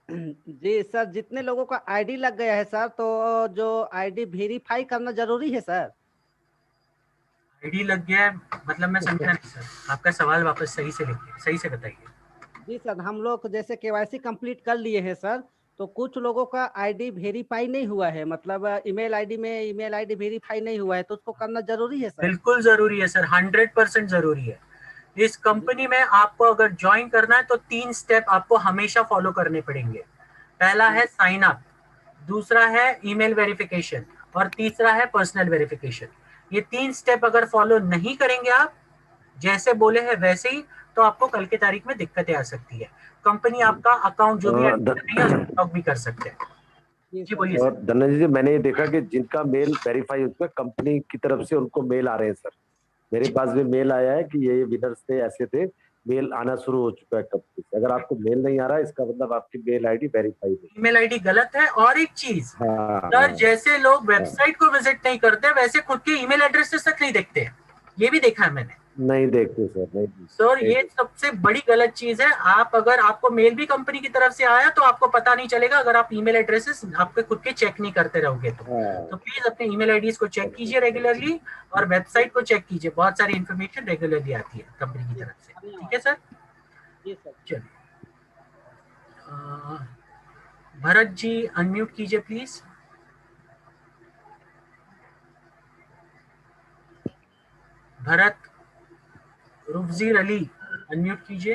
जी सर, जितने लोगों का आईडी लग गया है सर, तो जो आईडी वेरीफाई करना जरूरी है सर? आईडी लग गया है मतलब मैं समझा नहीं सर, आपका सवाल वापस सही से लिखिए, सही से बताइए। जी सर, हम लोग जैसे केवाईसी कंप्लीट कर लिए हैं सर, तो कुछ लोगों का आईडी वेरीफाई नहीं हुआ है, मतलब ईमेल आईडी में ईमेल आईडी वेरीफाई नहीं हुआ है, तो उसको करना जरूरी है सर? बिल्कुल जरूरी है सर, 100% जरूरी है। इस कंपनी में आपको अगर ज्वाइन करना है तो 3 स्टेप आपको हमेशा फॉलो करने पड़ेंगे। पहला है साइन अप, दूसरा है ईमेल वेरिफिकेशन और तीसरा है पर्सनल वेरिफिकेशन। ये 3 स्टेप अगर फॉलो नहीं करेंगे आप, जैसे बोले हैं वैसे ही, तो आपको कल की तारीख में दिक्कतें आ सकती है। कंपनी आपका अकाउंट जो भी है उसको ब्लॉक भी कर सकते हैं। जी बोलिए और सर। धनंजय जी, मैंने ये देखा कि जिनका मेल वेरीफाई होता है कंपनी की तरफ से, उनको मेल आ रहे हैं सर। मेरे पास भी मेल आया है कि ये विनर्स थे, ऐसे थे। मेल आना शुरू हो चुका है कंपनी से। अगर आपको मेल नहीं आ रहा है, इसका मतलब आपकी मेल आईडी वेरीफाई है। ईमेल आईडी गलत है। और एक चीज हाँ सर, हाँ जैसे लोग वेबसाइट को विजिट नहीं करते वैसे खुद के ईमेल एड्रेसेस तक नहीं देखते, ये भी देखा है मैंने। नहीं देखते सर, नहीं सर नहीं ये देखते। सबसे बड़ी गलत चीज है। आप अगर आपको मेल भी कंपनी की तरफ से आया तो आपको पता नहीं चलेगा अगर आप ईमेल एड्रेसेस आपके खुद के चेक नहीं करते रहोगे तो प्लीज अपने ईमेल आईडीज को चेक कीजिए रेगुलरली, और वेबसाइट को चेक कीजिए, बहुत सारी इन्फॉर्मेशन रेगुलरली आती है कंपनी की तरफ से। ठीक है सर? जी सर। चलिए, भरत जी अनम्यूट कीजिए प्लीज। भरत रुफजीर अली अनम्यूट कीजिए।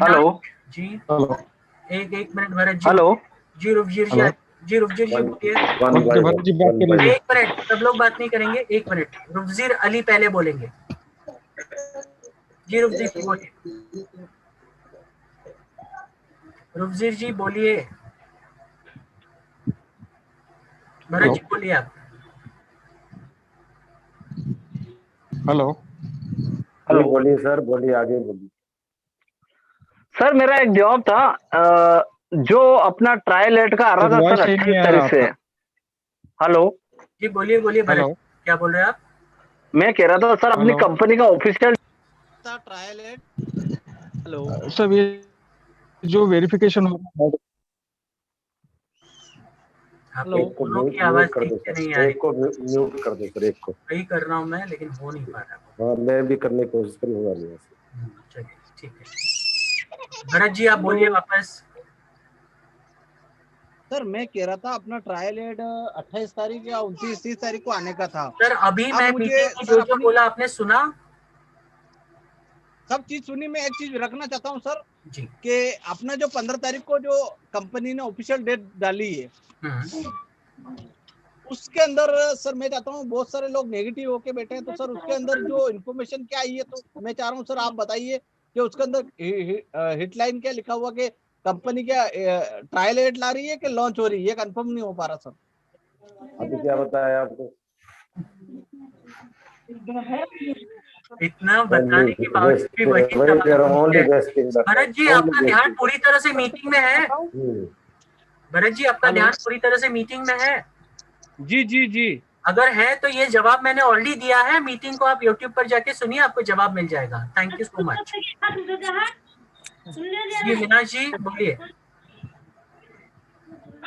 हेलो। जी हेलो। एक मिनट भरत जी। हेलो। जी रुफजीर जी, हेलो। जी रुफजीर जी बोलिए। भरत जी बात कर लीजिए। एक मिनट, सब लोग बात नहीं करेंगे, एक मिनट। रुफजीर अली पहले बोलेंगे। जी रुफजीर जी बोलिए। रुफजीर जी बोलिए। भरत जी बोलिए आप। हेलो। हेलो, बोलिए सर, बोलिए, आगे बोलिए। सर मेरा एक जॉब था जो अपना ट्रायल एड का आ रहा था सर 28 तारीख से। हेलो। जी बोलिए बोलिए भरत, हेलो। क्या बोल रहे हैं आप? मैं कह रहा था सर अपनी हेलो। कंपनी का official trial ad. Hello sir, ये जो वेरिफिकेशन हो रहा है, आपके एक को दोनों की म्यूट आवाज कर ठीक दो से सर, नहीं आ रही। एक को म्यूट कर दो सर, एक को। वही कर रहा हूँ मैं, लेकिन हो नहीं पा रहा। हाँ, मैं भी करने की कोशिश करी, होगा नहीं ऐसे। चलिए ठीक है, भरत जी आप बोलिए वापस। सर, मैं कह रहा था अपना ट्रायल एड 28 तारीख या 29-30 तारीख को आने का था। सर अभी अब मैं मुझे मीटिंग में सर जो अपनी बोला आपने सुना? सब चीज सुनी। मैं एक चीज रखना चाहता हूँ सर जी। कि अपना जो 15 तारीख को जो कंपनी ने ऑफिशियल डेट डाली है, उसके अंदर सर मैं चाहता हूँ, बहुत सारे लोग नेगेटिव होके बैठे हैं, तो सर उसके अंदर जो इन्फॉर्मेशन क्या आई है, तो मैं चाह रहा हूँ सर आप बताइए कि उसके अंदर हिटलाइन क्या लिखा हुआ कि कंपनी क्या ट्रायल एड ला रही है कि लॉन्च हो रही है, ये कंफर्म नहीं हो पा रहा सर। अभी क्या बताया आपको? इतना बताने के बावजूद भी वही सवाल है। भरत जी आपका ध्यान पूरी तरह से मीटिंग में है? भरत जी आपका ध्यान पूरी तरह से मीटिंग में है? जी जी जी। अगर है तो ये जवाब मैंने ऑलरेडी दिया है। मीटिंग को आप YouTube पर जाके सुनिए, आपको जवाब मिल जाएगा। Thank you so much. जी मीनाश जी बोलिए।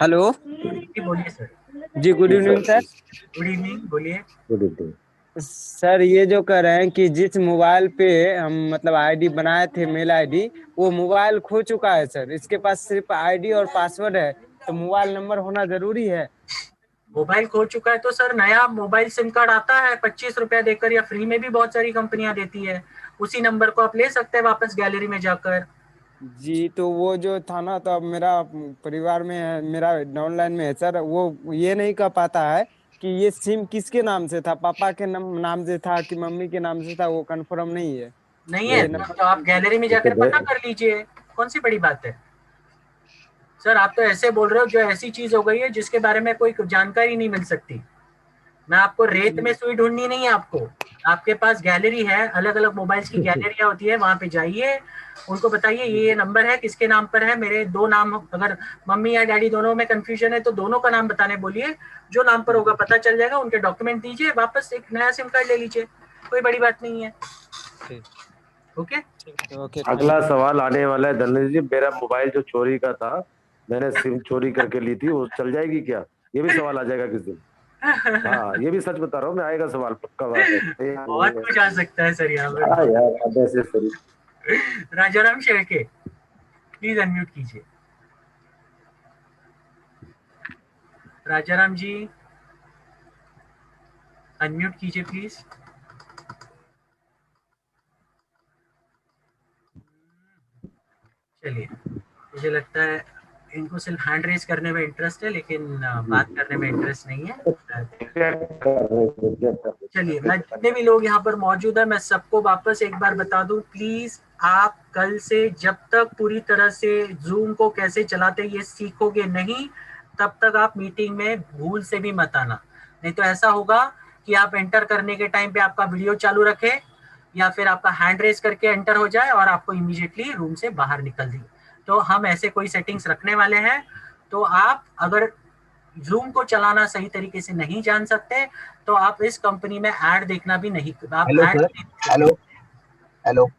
हेलो। जी बोलिए सर। जी good evening sir. Good evening, बोलिए। गुड इवनिंग सर ये जो कह रहे हैं कि जिस मोबाइल पे हम मतलब आईडी बनाए थे, मेल आईडी, वो मोबाइल खो चुका है सर। इसके पास सिर्फ आईडी और पासवर्ड है, तो मोबाइल नंबर होना जरूरी है। मोबाइल खो चुका है तो सर नया मोबाइल सिम कार्ड आता है 25 रुपया देकर, या फ्री में भी बहुत सारी कंपनियां देती है। उसी नंबर को आप ले सकते हैं वापस गैलरी में जाकर। जी तो वो जो था ना, तो अब मेरा परिवार में है, मेरा ऑनलाइन में है सर, वो ये नहीं कह पाता है कि ये सिम किसके नाम से था, पापा के नाम से था कि मम्मी के नाम से था, वो कंफर्म नहीं है। नहीं तो है ये तो आप गैलरी में जाकर पता कर लीजिए, कौन सी बड़ी बात है। सर आप तो ऐसे बोल रहे हो जो ऐसी चीज हो गई है जिसके बारे में कोई जानकारी नहीं मिल सकती। मैं आपको रेत में सुई ढूंढनी नहीं है आपको। आपके पास गैलरी है, अलग अलग मोबाइल्स की गैलरियां होती है, वहां पे जाइए, उनको बताइए ये नंबर है, किसके नाम पर है। मेरे दो नाम, अगर मम्मी या डैडी दोनों में कंफ्यूजन है तो दोनों का नाम बताने बोलिए, जो नाम पर होगा पता चल जाएगा। उनके डॉक्यूमेंट दीजिए, वापस एक नया सिम कार्ड ले लीजिए, कोई बड़ी बात नहीं है। Okay okay. अगला सवाल आने वाला है धनेश जी। मेरा मोबाइल जो चोरी का था, मैंने सिम चोरी करके ली थी, वो चल जाएगी क्या? ये भी सवाल आ जाएगा किस दिन। हाँ ये भी सच बता रहा हूँ मैं, आएगा सवाल पक्का बात है। बहुत कुछ आ सकता है सर यहाँ पर। हाँ यार ऐसे सही। राजाराम शेळके प्लीज अनम्यूट कीजिए। राजाराम जी अनम्यूट कीजिए प्लीज। चलिए, मुझे लगता है इनको सिर्फ हैंड रेज करने में इंटरेस्ट है, लेकिन बात करने में इंटरेस्ट नहीं है। चलिए, मैं जितने भी लोग यहाँ पर मौजूद है मैं सबको वापस एक बार बता दूं, प्लीज आप कल से जब तक पूरी तरह से जूम को कैसे चलाते ये सीखोगे नहीं, तब तक आप मीटिंग में भूल से भी मत आना। नहीं तो ऐसा होगा कि आप एंटर करने के टाइम पे आपका वीडियो चालू रखे या फिर आपका हैंड रेज करके एंटर हो जाए और आपको इमीडिएटली रूम से बाहर निकल दें। तो हम ऐसे कोई सेटिंग्स रखने वाले हैं। तो आप अगर जूम को चलाना सही तरीके से नहीं जान सकते तो आप इस कंपनी में ऐड देखना भी नहीं। आप हेलो ऐड सर, हेलो हेलो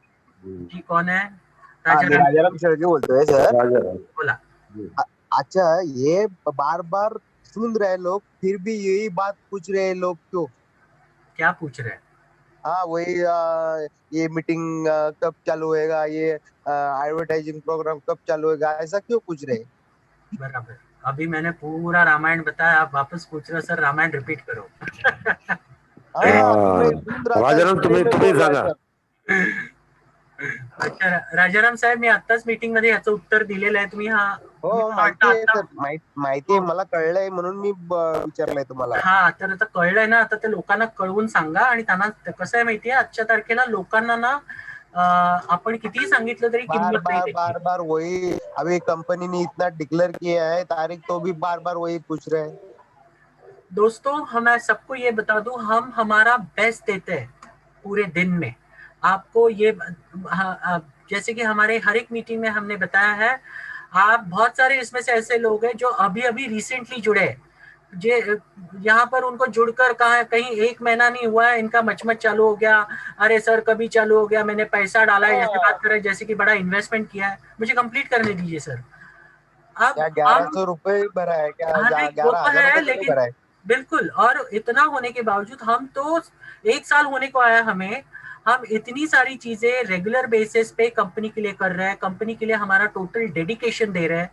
जी, कौन है? मी राजाराम शेळके बोलतोय सर। बोला। अच्छा, ये बार बार सुन रहे लोग, फिर भी यही बात पूछ रहे हैं लोग, क्यों? क्या पूछ रहे हैं? हाँ वही, ये मीटिंग कब चालू होएगा, ये एडवर्टाइजिंग प्रोग्राम कब चालू होएगा, ऐसा क्यों पूछ रहे हैं? बराबर, अभी मैंने पूरा रामायण बताया, आप वापस पूछ रहे हो सर रामायण रिपीट करो। राजाराम तुम्ही सांगा। अच्छा राजाराम साहेब, मी आत्ताच मीटिंग मध्ये याचं उत्तर दिलेलं आहे। तुम्ही हा हो माहिती आहे सर, माहिती आहे मला, कळलंय म्हणून मी विचारलंय तुम्हाला। हा तर आता कळलंय ना, आता ते लोकांना कळवून सांगा। आणि त्यांना कसं आहे माहितीये, आजच्या तारखेला लोकांना ना आपण कितीही सांगितलं तरी किंमत नाही। बार बार वही, अभी कंपनी ने इतना डिक्लेयर किया है तारीख, तो भी बार बार वही पूछ रहे हैं। दोस्तों मैं सबको ये बता दूं, हम हमारा बेस्ट देते हैं पूरे दिन में। आपको ये जैसे कि हमारे हर एक मीटिंग में हमने बताया है, आप बहुत सारे इसमें से ऐसे लोग हैं जो अभी अभी रिसेंटली जुड़े, यहाँ पर उनको जुड़कर कहीं 1 महीना नहीं हुआ है, इनका मचमच चालू हो गया। अरे सर कभी चालू हो गया, मैंने पैसा डाला है, ऐसे बात कर रहे हैं जैसे कि बड़ा इन्वेस्टमेंट किया है। मुझे कंप्लीट करने दीजिए सर। अब 1100 रुपए भरा है क्या? 11,000 रुपए लेकिन भरा है। बिल्कुल, और इतना होने के बावजूद हम तो 1 साल होने को आया हमें, हम इतनी सारी चीजें रेगुलर बेसिस पे कंपनी के लिए कर रहे हैं, कंपनी के लिए हमारा टोटल डेडिकेशन दे रहे हैं।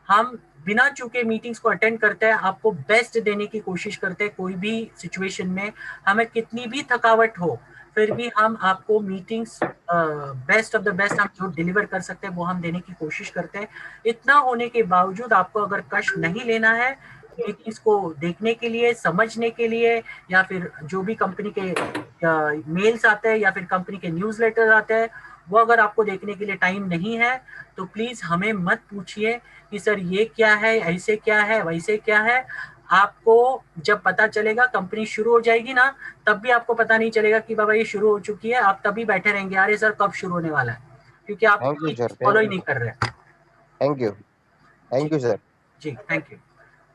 हम बिना चूके मीटिंग्स को अटेंड करते हैं, आपको बेस्ट देने की कोशिश करते हैं। कोई भी सिचुएशन में हमें कितनी भी थकावट हो, फिर भी हम आपको meetings best of the best हम जो डिलीवर कर सकते हैं वो हम देने की कोशिश करते हैं। इतना होने के बावजूद आपको अगर कष्ट नहीं लेना है मीटिंग्स को देखने के लिए, समझने के लिए, या फिर जो भी कंपनी के मेल्स आते हैं या फिर कंपनी के न्यूज़लेटर आते हैं, वो अगर आपको देखने के लिए टाइम नहीं है तो प्लीज हमें मत पूछिए कि सर ये क्या है, ऐसे क्या है, वैसे क्या है। आपको जब पता चलेगा, कंपनी शुरू हो जाएगी ना, तब भी आपको पता नहीं चलेगा कि बाबा ये शुरू हो चुकी है। आप तभी बैठे रहेंगे, अरे सर कब शुरू होने वाला है, क्योंकि आप फॉलो ही नहीं कर रहे। Thank you sir. जी थैंक यू।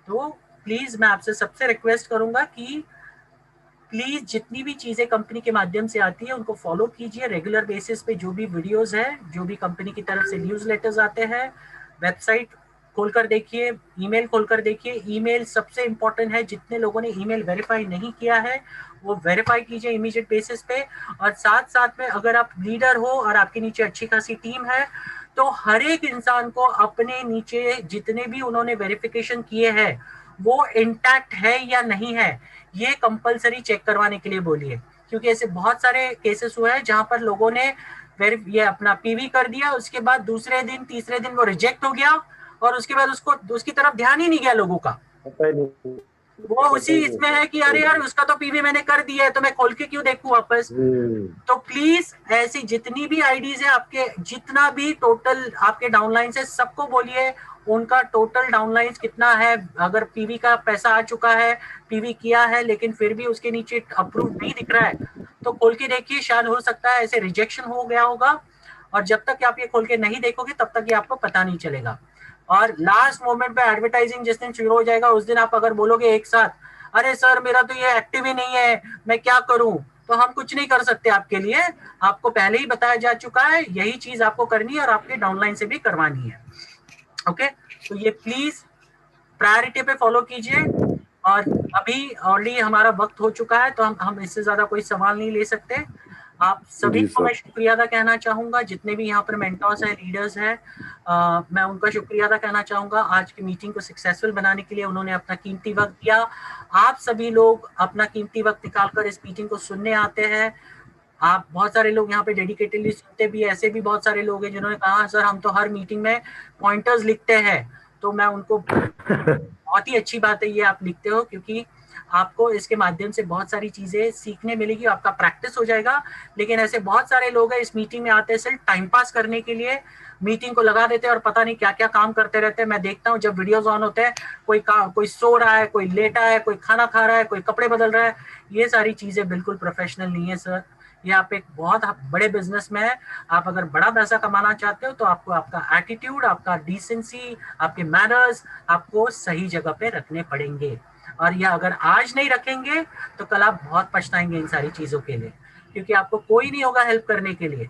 तो प्लीज मैं आपसे सबसे रिक्वेस्ट करूंगा कि प्लीज जितनी भी चीजें कंपनी के माध्यम से आती है उनको फॉलो कीजिए रेगुलर बेसिस पे। जो भी वीडियोस है, जो भी कंपनी की तरफ से न्यूज़लेटर्स आते हैं, वेबसाइट खोलकर देखिए, ईमेल खोलकर देखिए। ईमेल सबसे इंपॉर्टेंट है, जितने लोगों ने ईमेल वेरीफाई नहीं किया है वो वेरीफाई कीजिए इमीडिएट बेसिस पे। और साथ साथ में अगर आप लीडर हो और आपके नीचे अच्छी खासी टीम है तो हर एक इंसान को अपने नीचे जितने भी उन्होंने वेरिफिकेशन किए हैं वो इंटैक्ट है या नहीं है, ये कंपलसरी चेक करवाने के लिए बोलिए। क्योंकि ऐसे बहुत सारे केसेस हुए हैं जहां पर लोगों ने ये अपना पीवी कर दिया, उसके बाद दूसरे दिन तीसरे दिन वो रिजेक्ट हो गया और उसके बाद उसकी तरफ ध्यान ही नहीं गया लोगों का। वो उसी इसमें है कि अरे यार उसका तो पीवी मैंने कर दिया है तो मैं खोल के क्यों देखूं वापस। तो प्लीज ऐसी जितनी भी आईडीज है आपके, जितना भी टोटल आपके डाउनलाइन है, सबको बोलिए उनका टोटल डाउनलाइन कितना है। अगर पीवी का पैसा आ चुका है, पीवी किया है लेकिन फिर भी उसके नीचे अप्रूव नहीं दिख रहा है तो खोल के देखिए, शायद हो सकता है ऐसे रिजेक्शन हो गया होगा। और जब तक आप ये खोल के नहीं देखोगे तब तक ये आपको पता नहीं चलेगा। और लास्ट मोमेंट पे एडवर्टाइजिंग जिस दिन शुरू हो जाएगा उस दिन आप अगर बोलोगे एक साथ अरे सर मेरा तो ये एक्टिव ही नहीं है, मैं क्या करूं, तो हम कुछ नहीं कर सकते आपके लिए। आपको पहले ही बताया जा चुका है, यही चीज आपको करनी है और आपके डाउनलाइन से भी करवानी है। ओके, तो ये प्लीज प्रायोरिटी पे फॉलो कीजिए। और अभी ऑलरेडी हमारा वक्त हो चुका है तो हम इससे ज्यादा कोई सवाल नहीं ले सकते। आप सभी को मैं शुक्रिया अदा कहना चाहूंगा, जितने भी यहाँ पर मेंटर्स हैं, लीडर्स हैं, मैं उनका शुक्रिया अदा कहना चाहूंगा। आज की मीटिंग को सक्सेसफुल बनाने के लिए उन्होंने अपना कीमती वक्त दिया। आप सभी लोग अपना कीमती वक्त निकालकर इस मीटिंग को सुनने आते हैं। आप बहुत सारे लोग यहाँ पे डेडिकेटेडली सुनते भी, ऐसे भी बहुत सारे लोग हैं जिन्होंने कहा सर हम तो हर मीटिंग में पॉइंटर्स लिखते हैं, तो मैं उनको बहुत ही अच्छी बात है ये आप लिखते हो, क्योंकि आपको इसके माध्यम से बहुत सारी चीजें सीखने मिलेगी, आपका प्रैक्टिस हो जाएगा। लेकिन ऐसे बहुत सारे लोग हैं इस मीटिंग में आते हैं सिर्फ टाइम पास करने के लिए, मीटिंग को लगा देते हैं और पता नहीं क्या क्या काम करते रहते हैं। मैं देखता हूँ जब वीडियोस ऑन होते हैं कोई सो रहा है, कोई लेटा है, कोई खाना खा रहा है, कोई कपड़े बदल रहा है। ये सारी चीजें बिल्कुल प्रोफेशनल नहीं है सर। ये आप एक बहुत बड़े बिजनेस में है, आप अगर बड़ा पैसा कमाना चाहते हो तो आपको आपका एटीट्यूड, आपका डिसेंसी, आपके मैनर्स आपको सही जगह पे रखने पड़ेंगे। और ये अगर आज नहीं रखेंगे तो कल आप बहुत पछताएंगे इन सारी चीजों के लिए, क्योंकि आपको कोई नहीं होगा हेल्प करने के लिए।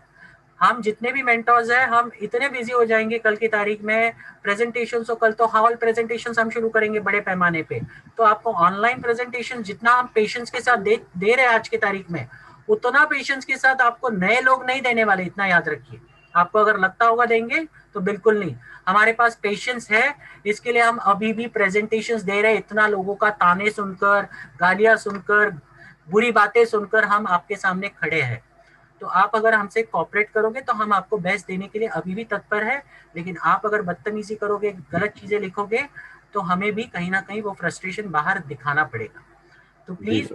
हम जितने भी मेंटर्स हैं हम इतने बिजी हो जाएंगे कल की तारीख में प्रेजेंटेशन, तो कल तो हॉल प्रेजेंटेशन हम शुरू करेंगे बड़े पैमाने पे। तो आपको ऑनलाइन प्रेजेंटेशन जितना हम पेशेंस के साथ दे रहे हैं आज की तारीख में, उतना पेशेंस के साथ आपको नए लोग नहीं देने वाले, इतना याद रखिए। आपको अगर लगता होगा देंगे तो बिल्कुल नहीं, हमारे पास पेशेंस है, इसके लिए हम अभी भी प्रेजेंटेशंस दे रहे हैं। इतना लोगों का ताने सुनकर, गालियां सुनकर, बुरी बातें सुनकर हम आपके सामने खड़े हैं। तो आप अगर हमसे कोऑपरेट करोगे तो हम आपको बेस्ट देने के लिए अभी भी तत्पर है। लेकिन आप अगर बदतमीजी करोगे, गलत चीजें लिखोगे, तो हमें भी कहीं ना कहीं वो फ्रस्ट्रेशन बाहर दिखाना पड़ेगा। तो प्लीज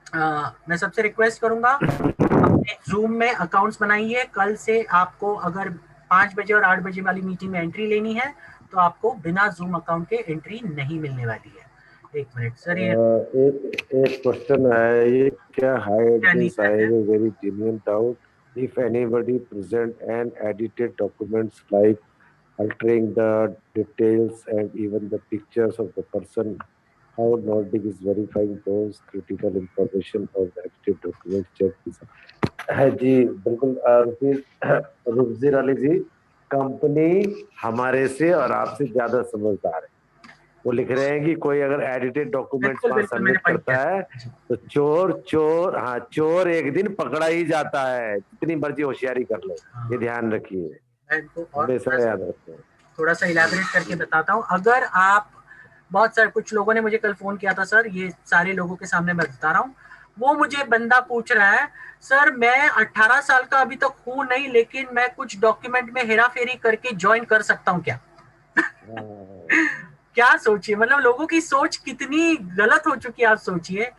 मैं सबसे रिक्वेस्ट करूंगा अपने जूम में अकाउंट्स बनाइए। कल से आपको अगर 5 बजे और 8 बजे वाली मीटिंग में एंट्री लेनी है तो आपको बिना जूम अकाउंट के एंट्री नहीं मिलने वाली है। एक मिनट सर, ये एक क्वेश्चन है, ये क्या hide this, I have a very genuine doubt. If anybody present and edited documents like altering the details and even the pictures of the person, how Nordic is verifying those critical information or the edited documents check this है जी। बिल्कुल रुफजीर अली जी, कंपनी हमारे से और आपसे ज्यादा समझदार है। वो लिख रहे हैं कि कोई अगर एडिटेड डॉक्यूमेंट्स पास सबमिट करता है तो चोर एक दिन पकड़ा ही जाता है, जितनी मर्जी होशियारी कर लो। ये ध्यान रखिए, याद रखते हैं। थोड़ा सा इलैबोरेट करके बताता हूँ। अगर आप बहुत सारे, कुछ लोगों ने मुझे कल फोन किया था सर, ये सारे लोगों के सामने मैं बता रहा हूँ। वो मुझे बंदा पूछ रहा है सर मैं 18 साल का अभी तक हूँ नहीं, लेकिन मैं कुछ डॉक्यूमेंट में हेरा फेरी करके ज्वाइन कर सकता हूँ क्या? क्या सोचिए, मतलब लोगों की सोच कितनी गलत हो चुकी है, आप सोचिए।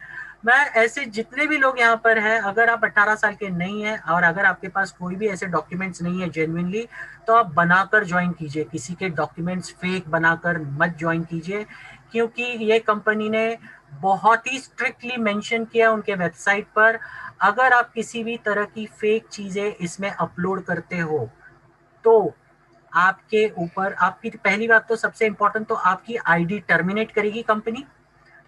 मैं ऐसे जितने भी लोग यहाँ पर हैं, अगर आप 18 साल के नहीं हैं और अगर आपके पास कोई भी ऐसे डॉक्यूमेंट्स नहीं है जेन्युइनली, तो आप बनाकर ज्वाइन कीजिए। किसी के डॉक्यूमेंट्स फेक बनाकर मत ज्वाइन कीजिए, क्योंकि ये कंपनी ने बहुत ही स्ट्रिक्टली मेंशन किया उनके वेबसाइट पर, अगर आप किसी भी तरह की फेक चीजें इसमें अपलोड करते हो तो आपके ऊपर, आपकी पहली बात तो सबसे इंपॉर्टेंट तो आपकी आईडी टर्मिनेट करेगी कंपनी,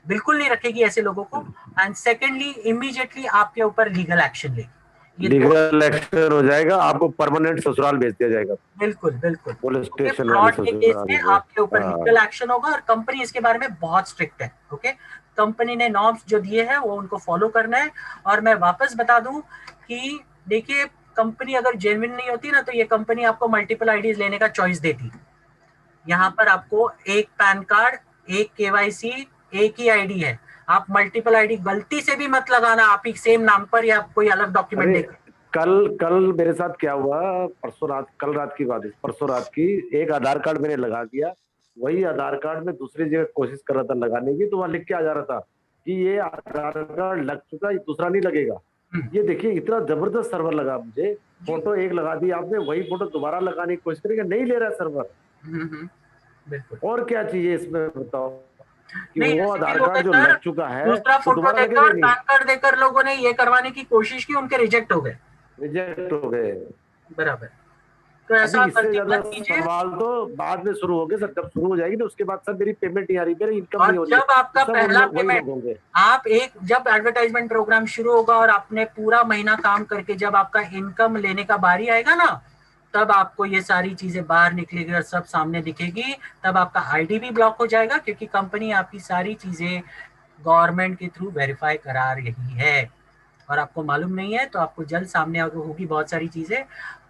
बिल्कुल नहीं रखेगी ऐसे लोगों को। एंड सेकेंडली इमीडिएटली आपके ऊपर लीगल एक्शन लेगी। ये लीगल एक्शन हो जाएगा, आपको परमानेंट ससुराल भेज दिया जाएगा। बिल्कुल बिल्कुल पुलिस स्टेशन फ्रॉड के केस में ससुराल। आपके ऊपर लीगल एक्शन होगा और कंपनी इसके बारे में बहुत स्ट्रिक्ट है। ओके, कंपनी ने नॉर्म्स जो दिए हैं वो उनको फॉलो करना है। और मैं वापस बता दूं कि देखिए, कंपनी अगर जेन्युइन नहीं होती ना, तो ये कंपनी आपको मल्टीपल आईडीज लेने का चॉइस देती। यहाँ पर आपको एक पैन कार्ड, एक केवाईसी, एक ही आईडी है। आप मल्टीपल आईडी गलती से भी मत लगाना, आप ही सेम नाम पर या कोई अलग डॉक्यूमेंट देकर। कल मेरे साथ क्या हुआ, परसों रात, कल रात की बात है, परसों रात की, एक आधार कार्ड मैंने लगा दिया, वही आधार कार्ड में दूसरी जगह कोशिश कर रहा था लगाने की, तो वहां लिख के आ जा रहा था कि ये आधार कार्ड लग चुका, ये दूसरा नहीं लगेगा। ये देखिए, इतना जबरदस्त सर्वर लगा मुझे, फोटो एक लगा दी आपने, वही फोटो दोबारा लगाने की कोशिश करेंगे, नहीं ले रहा सर्वर। बिल्कुल। और क्या चाहिए इसमें बताओ, कि नहीं, वो आधार कार्ड जो लग चुका है दूसरा तो फोटो दोबारा देकर, लगेगा नहीं। पैन कार्ड देकर लोगों ने ये करवाने की कोशिश की, उनके रिजेक्ट हो गए। रिजेक्ट हो गए, बराबर। तो ऐसा इससे गलती ज्यादा मत कीजिए। सवाल तो बाद में शुरू हो गए सर, जब शुरू हो जाएगी ना उसके बाद सर मेरी पेमेंट नहीं आ रही, मेरी इनकम नहीं हो और रही, जब आपका सब पहला वही पेमेंट, लोग होंगे। आप जब एडवर्टाइजमेंट प्रोग्राम शुरू होगा और आपने पूरा महीना काम करके जब आपका इनकम लेने का बारी आएगा ना, तब आपको ये सारी चीजें बाहर निकलेगी और सब सामने दिखेगी। तब आपका आईडी भी ब्लॉक हो जाएगा, क्योंकि कंपनी आपकी सारी चीजें गवर्नमेंट के थ्रू वेरीफाई करा रही है और आपको मालूम नहीं है, तो आपको जल्द सामने होगी बहुत सारी चीजें।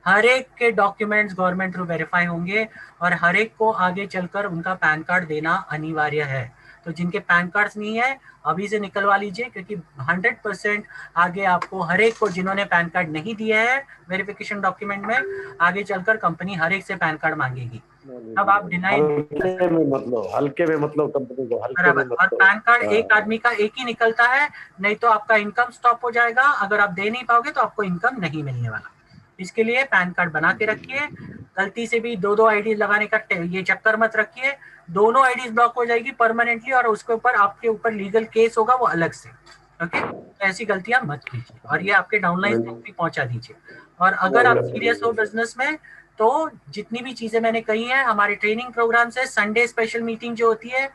हर एक के डॉक्यूमेंट्स गवर्नमेंट थ्रू वेरीफाई होंगे और हर एक को आगे चलकर उनका पैन कार्ड देना अनिवार्य है। तो जिनके पैन कार्ड्स नहीं है अभी से निकलवा लीजिए, क्योंकि 100% आगे आपको हर एक को, जिन्होंने पैन कार्ड नहीं दिया है वेरिफिकेशन डॉक्यूमेंट में, आगे चलकर कंपनी हर एक से पैन कार्ड मांगेगी। अब आप डिनाई हल्के में मतलब कंपनी को हल्के में बराबर। और पैन कार्ड एक आदमी का एक ही निकलता है, नहीं तो आपका इनकम स्टॉप हो जाएगा। अगर आप दे नहीं पाओगे तो आपको इनकम नहीं मिलने वाला। इसके लिए पैन कार्ड बना के रखिए। गलती से भी दो आईडी लगाने का ये चक्कर मत रखिए, दोनों आईडी ब्लॉक हो जाएगी परमानेंटली और उसके ऊपर आपके ऊपर लीगल केस होगा वो अलग से। ओके, तो ऐसी गलतियां मत कीजिए और ये आपके डाउनलाइन तक भी पहुंचा दीजिए। और अगर आप सीरियस हो बिजनेस में, तो जितनी भी चीजें मैंने कही हैं, हमारे ट्रेनिंग प्रोग्राम से संडे स्पेशल मीटिंग जो होती है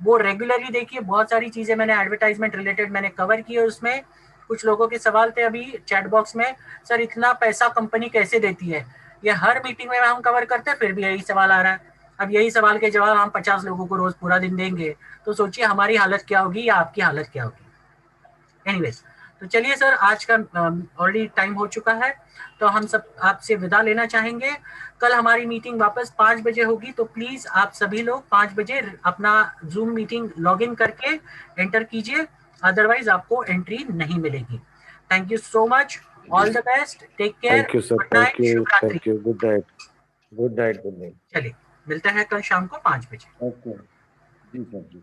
वो रेगुलरली देखिए। बहुत सारी चीजें मैंने एडवर्टाइजमेंट रिलेटेड मैंने कवर की है उसमें। कुछ लोगों के सवाल थे अभी चैट बॉक्स में, सर इतना पैसा कंपनी कैसे देती है? ये हर मीटिंग में हम कवर करते हैं, फिर भी यही सवाल आ रहा है। अब यही सवाल के जवाब हम 50 लोगों को रोज पूरा दिन देंगे, तो सोचिए हमारी हालत क्या होगी या आपकी हालत क्या होगी। एनीवेज, तो चलिए सर, आज का ऑलरेडी टाइम हो चुका है, तो हम सब आपसे विदा लेना चाहेंगे। कल हमारी मीटिंग वापस 5 बजे होगी, तो प्लीज आप सभी लोग 5 बजे अपना जूम मीटिंग लॉग इन करके एंटर कीजिए, अदरवाइज आपको एंट्री नहीं मिलेगी। Thank you so much, all the best, take care, thank you sir, good night, thank you, शुभरात्रि। Good night, good night, good night. चलिए मिलते हैं कल शाम को 5 बजे। ओके जी सर, जी।